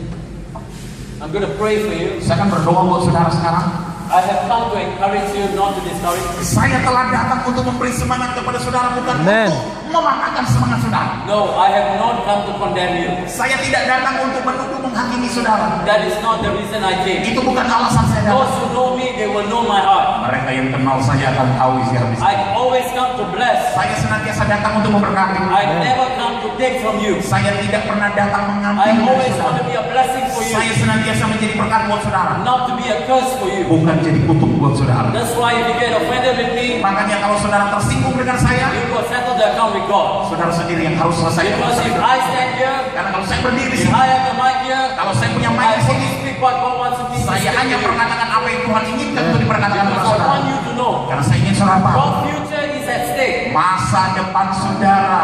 I'm going to pray for you. Saya akan berdoa buat saudara sekarang. I have come to encourage you, not to discourage you. Saya telah datang untuk memberi semangat kepada saudara, bukan untuk mematahkan semangat saudara. No, I have not come to condemn you. Saya tidak datang untuk menuduh menghakimi saudara. That is not the reason I came. Itu bukan alasan saya Those datang. who know me, they will know my heart. Mereka yang kenal saya akan tahu isi hati saya. I always come to bless. Saya senantiasa senantiasa datang untuk memberkati. I never come to take from you. Saya tidak pernah datang I mengambil dari always want to saudara. be a blessing for you, Saya senantiasa menjadi berkat buat saudara, not to be a curse for you. bukan jadi kutuk buat saudara. That's why if you get offended with me, Makanya kalau saudara tersinggung dengan saya, you go settle the account with God. saudara sendiri yang harus selesaikan Because urusan if itu. I stand here, Karena kalau saya berdiri di if sini, I have the mic here, kalau saya punya mic I di sini, only speak what God wants to be. saya hanya perkatakan apa yang Tuhan inginkan untuk diperkatakan oleh Because I saudara. want you to know, Karena saya ingin saudara paham, your future is at stake. masa depan saudara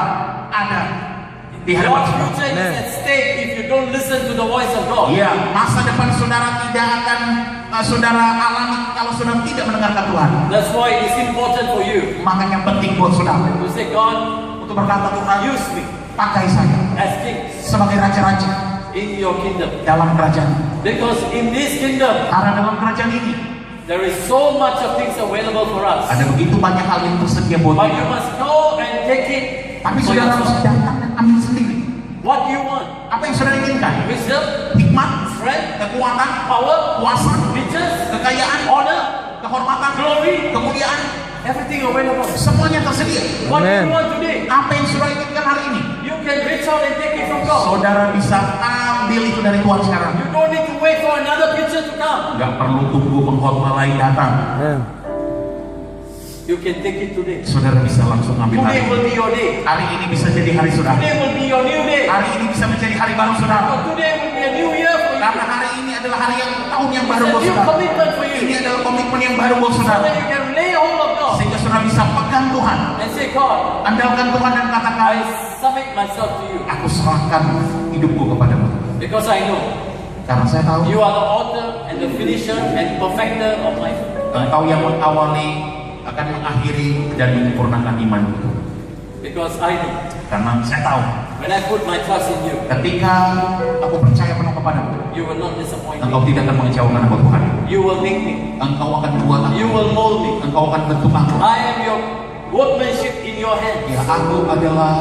ada di Your hadapan saudara. future is at stake if you don't listen to the voice of God. Iya, masa depan saudara tidak akan saudara alami kalau saudara tidak mendengarkan Tuhan. That's why it is important for you Makanya penting buat saudara to say, God, untuk berkata, Tuhan, use me pakai saya as king sebagai raja-raja in your kingdom. dalam kerajaan. Because in this kingdom, Karena dalam kerajaan ini there is so much of things available for us. ada begitu banyak hal yang tersedia buat But kita. you must go and take it Tapi for saudara harus yourself. datang dan ambil sendiri. What do you want? Apa yang saudara inginkan? Wisdom, Hikmat, strength, kekuatan, power, kuasa, riches, kekayaan, honor, kehormatan, glory, kemuliaan, everything available. semuanya tersedia. What do you Amen. want today? Apa yang saudara inginkan hari ini? You can reach out and take it from God. Saudara bisa ambil itu dari Tuhan sekarang. You don't need to wait for another picture to come. Nggak perlu tunggu pengkhotbah lain datang. Amen. You can take it today. Saudara bisa langsung ambil Today hari will ini. be your day. Hari ini bisa jadi hari saudara. Today will be your new day. Hari ini bisa menjadi hari baru saudara. But today will be a new year for you. Karena hari ini adalah hari yang tahun yang baru It's buat a new saudara. commitment for you. Ini adalah komitmen yang baru buat So saudara. that you can lay hold of God Sehingga saudara bisa pegang Tuhan, and say, God, andalkan Tuhan dan katakan, I submit myself to you. aku serahkan hidupku kepadamu. Because I know Karena saya tahu you are the author and the finisher and perfecter of my faith. Engkau yang mengawali akan mengakhiri dan menyempurnakan imanku. Because I know Karena saya tahu when I put my trust in you, ketika aku percaya penuh kepadamu, you will not disappoint Engkau me. tidak akan mengecewakan aku Tuhan. You will make me. Engkau akan buat aku. You will mold me. Engkau akan bentuk aku. I am your workmanship in your hands. Ya, aku adalah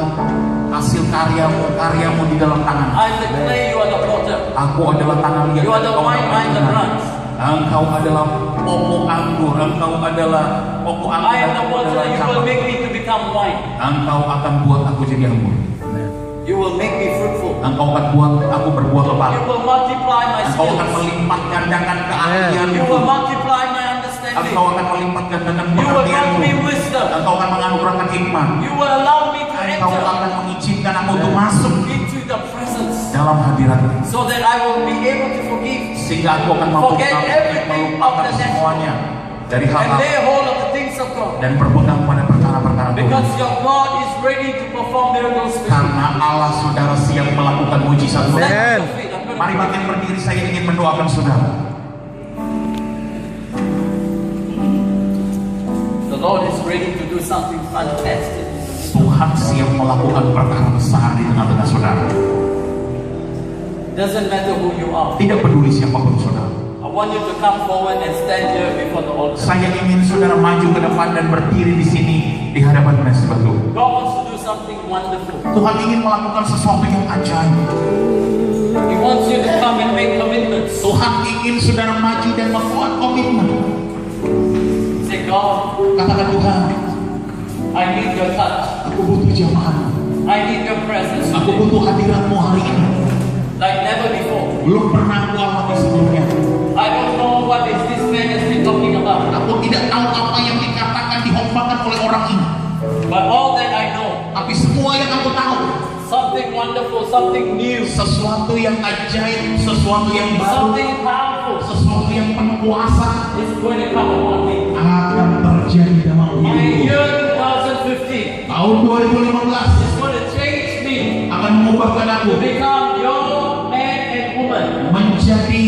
hasil karyamu di dalam tangan. I am the clay, you are the potter. Aku adalah tangan liat. You are the engkau vine, I am the tangan. branch. Engkau adalah pokok anggur. Engkau adalah pokok anggur. I am the Engkau water, adalah you cabang. will make me to become wine. Engkau akan buat aku jadi anggur. You will make me fruitful. Engkau akan buat aku berbuah lebat. You will multiply my Engkau akan skills. melipat gandakan keahlianmu. You will multiply my understanding. Engkau akan melipat gandakan You will grant pengertianmu. me wisdom. Engkau akan menganugerahkan hikmat. You will allow me to Engkau enter akan mengizinkan aku untuk masuk into the presence dalam hadiratmu. so that I will be able to forgive Sehingga aku akan mampu Forget everything of melupakan the next. semuanya dari and hal-hal lay hold of the things of God. dan berpegang pada perkara-perkara Because Tuhan. your God is ready to perform miracles for you. Karena Allah saudara siap melakukan mujizat. Stand Amen. on your feet. I'm Mari gonna makin berdiri, saya ingin mendoakan saudara. The Lord is ready to do something fantastic. Tuhan siap melakukan perkara besar di tengah-tengah saudara. Doesn't matter who you are. Tidak peduli siapapun saudara. I want you to come forward and stand here before the altar. Saya ingin saudara maju ke depan dan berdiri di sini di hadapan Mesbah Tuhan. God wants to do something wonderful. Tuhan ingin melakukan sesuatu yang ajaib. He wants you to come and make commitments. Tuhan ingin saudara maju dan membuat komitmen. Say, God, Katakan Tuhan, I need your touch. aku butuh jamaah. I need your presence Aku today. butuh hadiratmu hari ini. Like never before. Belum pernah aku alami sebelumnya. I don't know what is this man has been talking about. Aku tidak tahu apa yang dikatakan, dihombakan oleh orang ini. But all that I know, Tapi semua yang aku tahu, something wonderful, something new, sesuatu yang ajaib, sesuatu yang baru, something powerful sesuatu yang penuh kuasa is going to come upon me. akan terjadi dalam My hidupku. year 2015 Tahun 2015 is going to change me akan mengubahkan aku to become your man and woman menjadi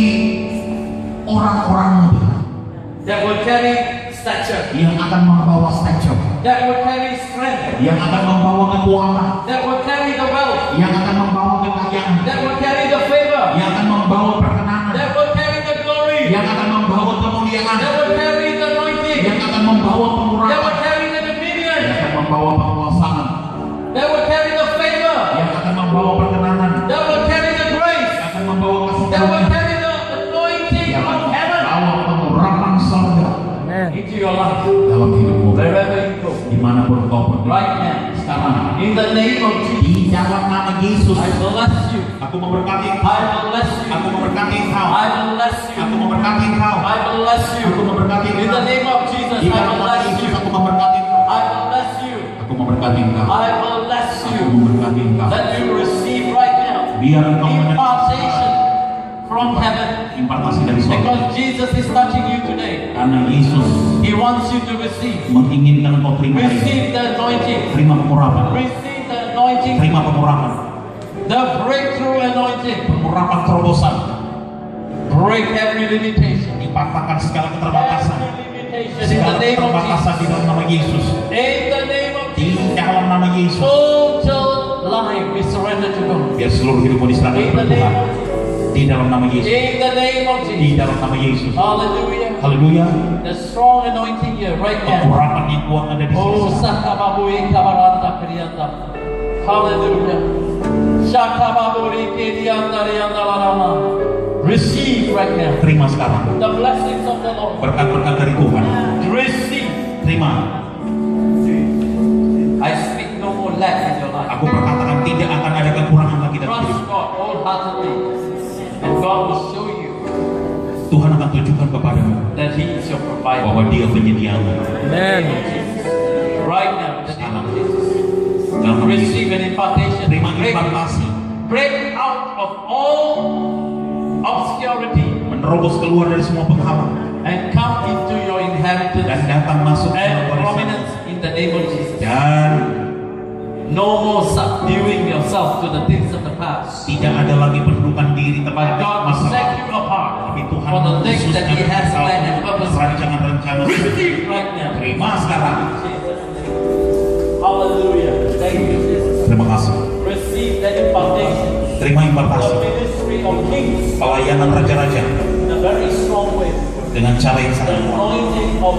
orang-orang muda that will carry stature, yang akan membawa stature, that will carry strength, yang akan membawa kekuatan, that will carry the wealth, yang akan membawa kekayaan, that will carry the favor, yang akan membawa perkenanan, that will carry the glory, yang akan membawa kemuliaan, that will carry the anointing, yang akan membawa that pengurapan, will carry the dominion, yang akan membawa penguasaan, that will carry the favor, yang akan membawa perkenanan, that will carry the grace, yang akan membawa kasih that will karunia, carry the anointing yang akan of heaven membawa pengurapan surga Amen. into your life, dalam hidupmu. wherever you go. Dimanapun kau pergi, Right now, sekarang. In the name of Jesus, Di dalam nama Yesus, I bless you. aku memberkati engkau. I bless you. Aku memberkati engkau. I bless you. Aku memberkati engkau. I bless you. Aku memberkati In engkau. the name of Jesus, Di I dalam nama bless Yesus you. aku memberkati engkau. I bless you. Aku memberkati engkau. I bless Aku you. memberkati engkau. That you receive right now Biar engkau menerima impartation from heaven. impartasi dari surga. Because Jesus is touching you today. Karena Yesus He wants you to receive. menginginkan engkau terima ini. Receive the anointing. Terima pengurapan. Receive the anointing. Terima pengurapan. The breakthrough anointing. Pengurapan terobosan. Break every limitation. Dipatahkan segala keterbatasan. Every limitation in Segala the name of keterbatasan Jesus. di dalam nama Yesus. In the name of Di Jesus. dalam nama Yesus. Total life we surrender to God. Biar seluruh hidupmu diserahkan In kepada the Tuhan. name of Jesus. Di dalam nama Yesus. In the name of Di Jesus. dalam nama Yesus. Hallelujah. Haleluya. The strong anointing here right now. Pengurapan yang kuat ada di Oh, sini. sakababui kabaranda kriyanda. Hallelujah. Shakababuri kriyanda riyanda larama. Receive right now Terima sekarang the blessings of the Lord. berkat-berkat dari Tuhan. Receive. Terima. I speak no more lack in your life. Aku berkatakan tidak akan ada kekurangan lagi dalam hidup. Trust God wholeheartedly, and God will show you Tuhan akan tunjukkan kepadamu that He is your provider. bahwa Dia penyediamu. Amen. Right now, in the name of Jesus. Dalam nama Yesus. Receive an impartation. Terima Break, impartasi. break out of all obscurity Menerobos keluar dari semua penghalang and come into your dan inheritance datang masuk ke and dalam prominence in the name of Jesus. Dan No more subduing yourself to the things of the past. tidak ada lagi pendudukan diri But terhadap God masa will set lalu. you apart Tapi Tuhan for the things that He has planned and purpose. rancangan-rancangan. Receive right now. Terima sekarang. Hallelujah. Thank you, Jesus. Terima kasih. Receive that impartation. Terima impartasi. The ministry of kings Pelayanan raja-raja in a very strong way. dengan cara yang The sangat kuat. anointing of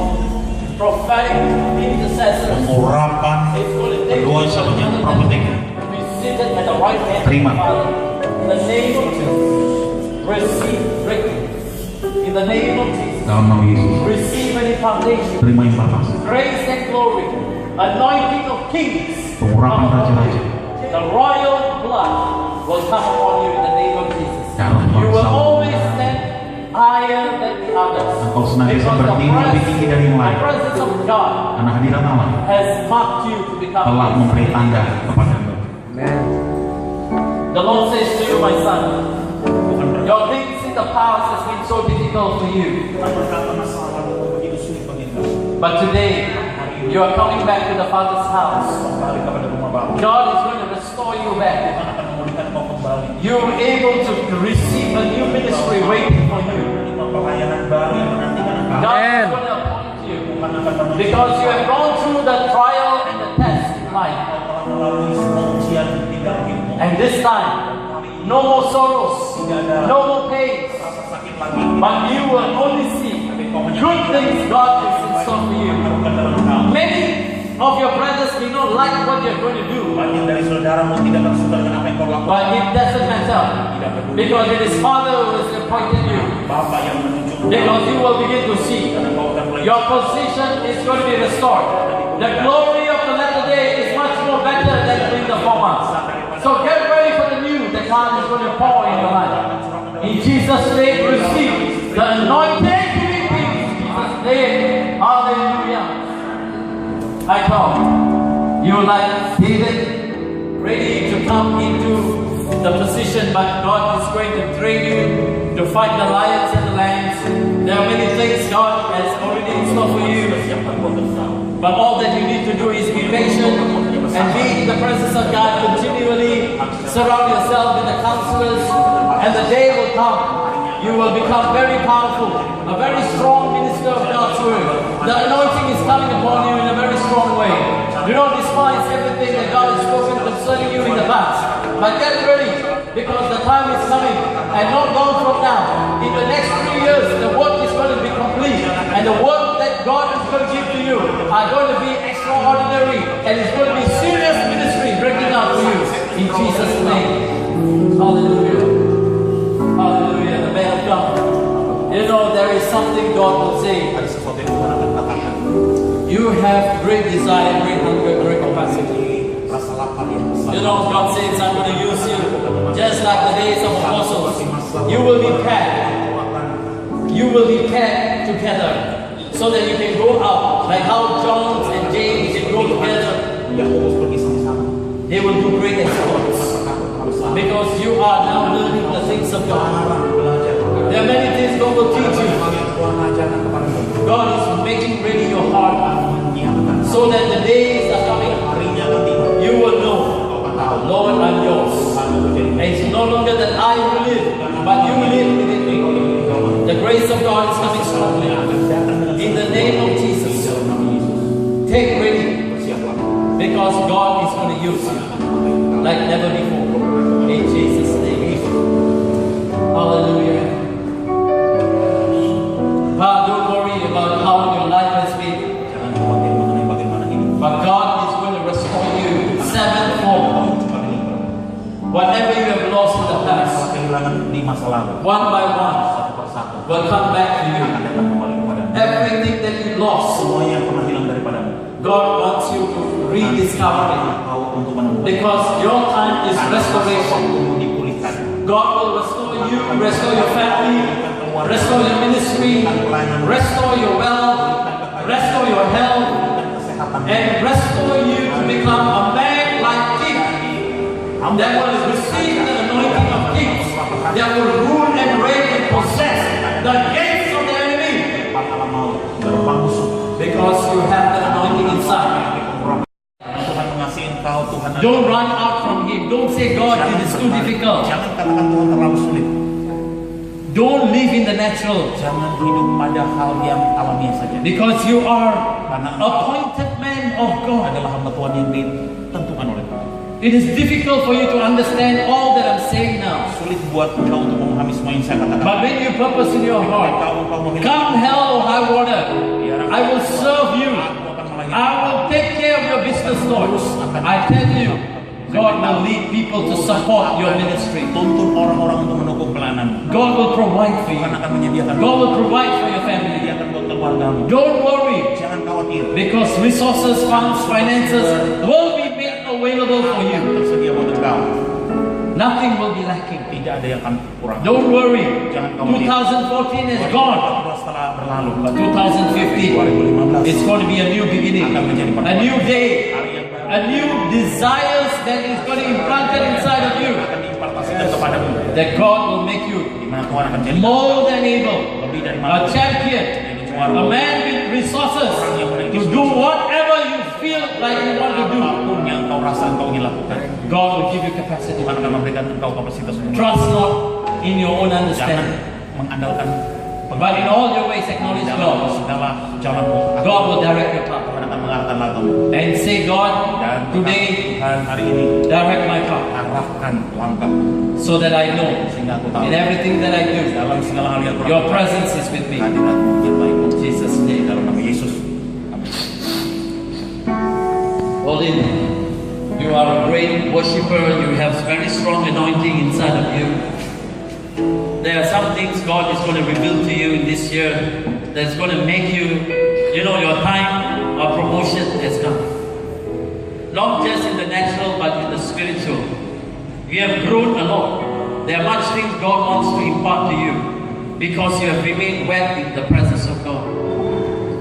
prophetic intercessors. Pengurapan It's going to take berdoa you to sebanyak another profetik. level. Be seated at the right hand of Terima. the Father. In the name of Jesus. Receive breakthrough. In the name of Jesus. Dalam nama Yesus. Receive an impartation. Terima impartasi. Grace and glory. Anointing of kings. Pengurapan raja-raja. The royal blood will come upon you in the name of Jesus. Darah You will bangsa. always stand higher than the others. Engkau senantiasa Because the berdiri lebih tinggi dari yang lain. presence of God Karena hadirat Allah has marked you to become telah kings. memberi tanda kepadamu. The Lord says to you, my son, Tuhan berkata, your things in the past has been so difficult for you. Tuhan berkata masa lalu begitu sulit bagi engkau. But today, you are coming back to the Father's house. Kembali kepada rumah Bapa. God is going to restore you back. Tuhan akan memulihkan kau kembali. You're able to receive a new ministry waiting for you. Menerima pelayanan baru yang menantikan engkau. God is going to appoint you Tuhan akan memulihkan because you have gone through the trial and the test in life. Kau telah melalui semua ujian di dalam hidupmu. And this time, no more sorrows, no more pains, Rasa sakit lagi. but you will only see good things God is in store for you. Bukan dalam engkau. Many of your brothers may not like what you're going to do, Banyak dari saudaramu tidak tersuka dengan apa yang kau lakukan. but it doesn't matter Tidak peduli. because it is Father who has appointed you. Bapa yang menunjukkan. Because you will begin to see Karena kau akan mulai. your position is going to be restored. The glory of the latter day is much more better than in the former. So get ready for the new that God is going to pour in your life. In Jesus' name, receive the anointing to be king. In Jesus' name, hallelujah. I come. You like David, ready to come into the position, but God is going to train you to fight the lions and the lambs. There are many things God has already in store for you. But all that you need to do is be patient and be in the presence of God continually. Surround yourself with the counselors, and the day will come. You will become very powerful, a very strong minister of God's word. The anointing is coming upon you in a very strong way. Do not despise everything that God has spoken concerning you in the past. But get ready, because the time is coming, and not long from now. In the next 3 years, the work is going to be complete, and the work that God is going to give to you are going to be extraordinary, and it's going to be serious ministry breaking out for you. In Jesus' name. Hallelujah. Hallelujah. The man of God. You know, there is something God will say. Ada sesuatu yang Tuhan akan katakan. You have great desire, great hunger, great capacity. get together so that you can go out, like how John and James can go together. Yakobus pergi sama-sama. They will do great exploits because you are now learning the things of God. There are many things God will teach you. God is making ready your heart so that the days are coming. You will know, Lord, I'm yours. And it's no longer that I will live, but you live within me. The grace of God is coming strongly. In the name of Jesus, take ready because God is going to use you like never before. In Jesus' name. Hallelujah. Don't worry about how your life has been. But God is going to restore you sevenfold. Whatever you have lost in the past, one by one, will come back to you. Everything that you lost, God wants you to rediscover it. Because your time is restoration. God will restore you, restore your family, restore your ministry, restore your wealth, restore your health, and restore you to become a man like King that will receive the anointing of kings, that will rule and reign and possess the gates of the enemy, because you have the anointing inside. Don't run out from Him. Don't say, God, it is too difficult. Jangan katakan Tuhan terlalu sulit. Don't live in the natural. Jangan hidup pada hal yang alamiah saja. Because you are an appointed man of God. Adalah hamba Tuhan yang ditentukan oleh Tuhan. It is difficult for you to understand all that I'm saying now. Sulit buat engkau untuk memahami semua yang saya katakan. But when you purpose in your heart, come hell or high water, I will serve you. I will take care of your business, Lord. I tell you, God will lead people to support your ministry. Tuntun orang-orang untuk mendukung pelayanan. God will provide for you. Tuhan akan menyediakan. God will provide for your family. Dia akan buat keluargamu. Don't worry, Jangan khawatir. because resources, funds, finances will be made available for you. Tersedia buat engkau. Nothing will be lacking. Tidak ada yang akan kurang. Don't worry. Jangan khawatir. 2014 is gone. Setelah berlalu, But 2015, it's going to be a new beginning, a new day, a new desires that is going to be implanted inside of you. akan diimpartasikan kepadamu. That God will make you Di mana Tuhan akan jadi more than able, lebih dari a champion, a man with resources to do whatever you feel like you want to do. apapun yang kau rasa kau ingin lakukan. God will give you capacity. Tuhan akan memberikan engkau kapasitas untuk Trust not in your own jangan understanding, mengandalkan but in all your ways acknowledge dalam God. segala jalanmu. God will direct your path. Tuhan akan mengarahkan langkahmu. And say, God, Dan today Tuhan hari ini direct my path arahkan langkahmu so that I know sehingga aku tahu in everything that I do, dalam segala hal yang your presence is with me. hadiratmu yang baik. In Jesus' name. Dalam nama Yesus. Amin. Olin, you are a great worshiper. You have very strong anointing inside of you. There are some things God is going to reveal to you in this year that's going to make you, your time of promotion has come. Not just in the natural, but in the spiritual. You have grown a lot. There are much things God wants to impart to you because you have remained wet in the presence of God.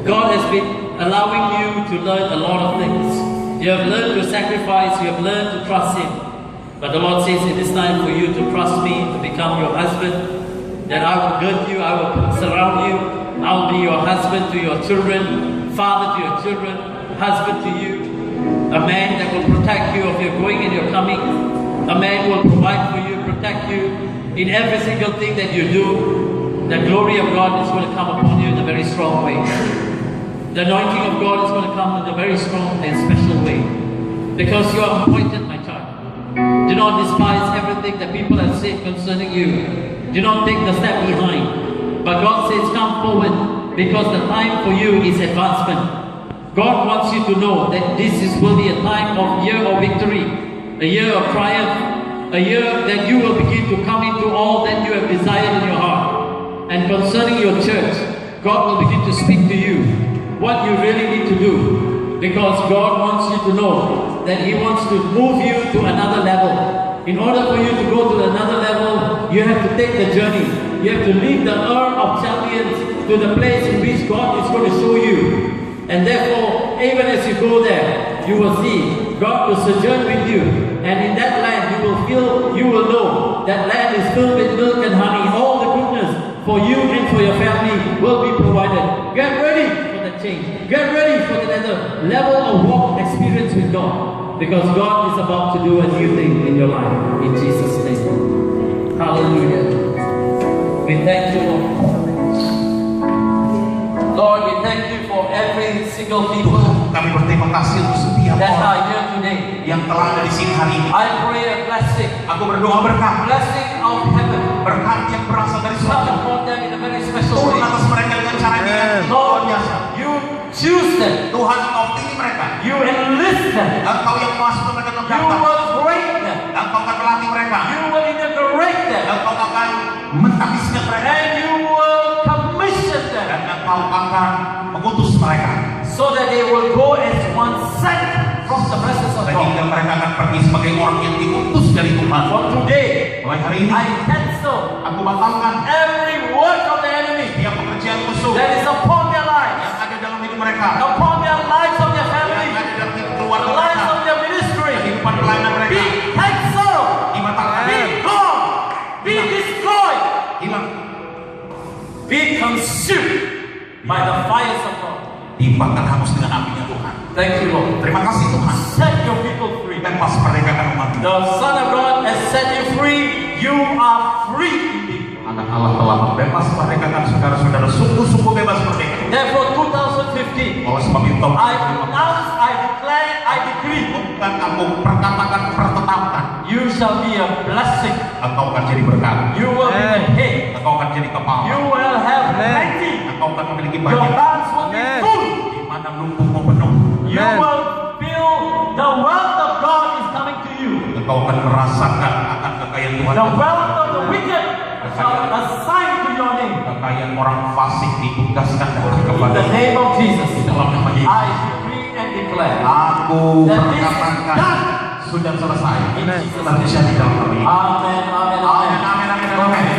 God has been allowing you to learn a lot of things. You have learned to sacrifice, you have learned to trust Him. But the Lord says it is time for you to trust me, to become your husband, that I will gird you, I will surround you, I will be your husband to your children, father to your children, husband to you, a man that will protect you of your going and your coming, a man who will provide for you, protect you in every single thing that you do. The glory of God is going to come upon you in a very strong way. The anointing of God is going to come in a very strong and special way. Because you are appointed, my child. Do not despise everything that people have said concerning you. Do not take the step behind. But God says, come forward, because the time for you is advancement. God wants you to know that will be a time of year of victory, a year of triumph, a year that you will begin to come into all that you have desired in your heart. And concerning your church, God will begin to speak to you what you really need to do. Because God wants you to know that He wants to move you to another level. In order for you to go to another level, you have to take the journey. You have to leave the earth of Chaldeans to the place in which God is going to show you. And therefore, even as you go there, you will see God will sojourn with you. And in that land you will know that land is filled with milk and honey. All the goodness for you and for your family will be provided. Get ready for the change. Get ready for the level of walk experience with God. Because God is about to do a new thing in your life. In Jesus' name. Hallelujah. We thank you, Lord. Lord, we thank you for every single people Kami berterima kasih untuk setiap that orang are here today. yang telah ada di sini hari ini. I pray a blessing, Aku berdoa berkat, blessing of heaven, berkat yang berasal dari come surga upon them in a very special turun way. atas mereka dengan cara yang luar Lord, biasa. you choose them, Tuhan, Engkau pilih mereka. you enlist them, Engkau yang masuk mereka you terdaftar. will break them, Engkau akan melatih mereka. you will integrate them, Engkau akan mentabiskan mereka. and you will commission them Dan Engkau akan mengutus mereka. so that they will go as one sent from the presence of Sehingga God. mereka akan pergi sebagai orang yang diutus dari Tuhan. From today, Mulai hari ini, I cancel aku batalkan every work of the enemy setiap pekerjaan musuh that is upon their lives, yang ada dalam hidup mereka, upon their lives of their yang family, ada dalam hidup the keluarga lives mereka, of their ministry. kehidupan pelayanan mereka. Be cancelled, Dibatalkan, be gone, be destroyed, hilang, be consumed by the fires of God. dibakar hangus dengan apinya Tuhan. Thank you, Lord. Terima kasih Tuhan. Set your people free. Bebas merdekakan umat. The Son of God has set you free. You are free indeed. Anak Allah telah membebas merdekakan saudara-saudara. Sungguh-sungguh bebas merdeka. Therefore, 2015, Oleh sebab itu, I pronounce, I declare, I decree, bukan aku perkatakan, pertetapkan. you shall be a blessing. Engkau akan jadi berkat. You will be the head. Engkau akan jadi kepala. You will have plenty. Engkau akan memiliki Your banyak. barns will be full. Di mana lumbungmu penuh. You will feel the wealth of God is coming to you. Engkau akan merasakan akan kekayaan Tuhan. The wealth of the wicked shall assign to your name. Kekayaan orang fasik ditugaskan In kepada the name of Jesus, dalam nama Yesus. I decree and declare Aku that this is perkatakan done. sudah selesai. In Jesus' Terjadi dalam nama Yesus. Amen, amen, amen. Amin, amin, amin, amin.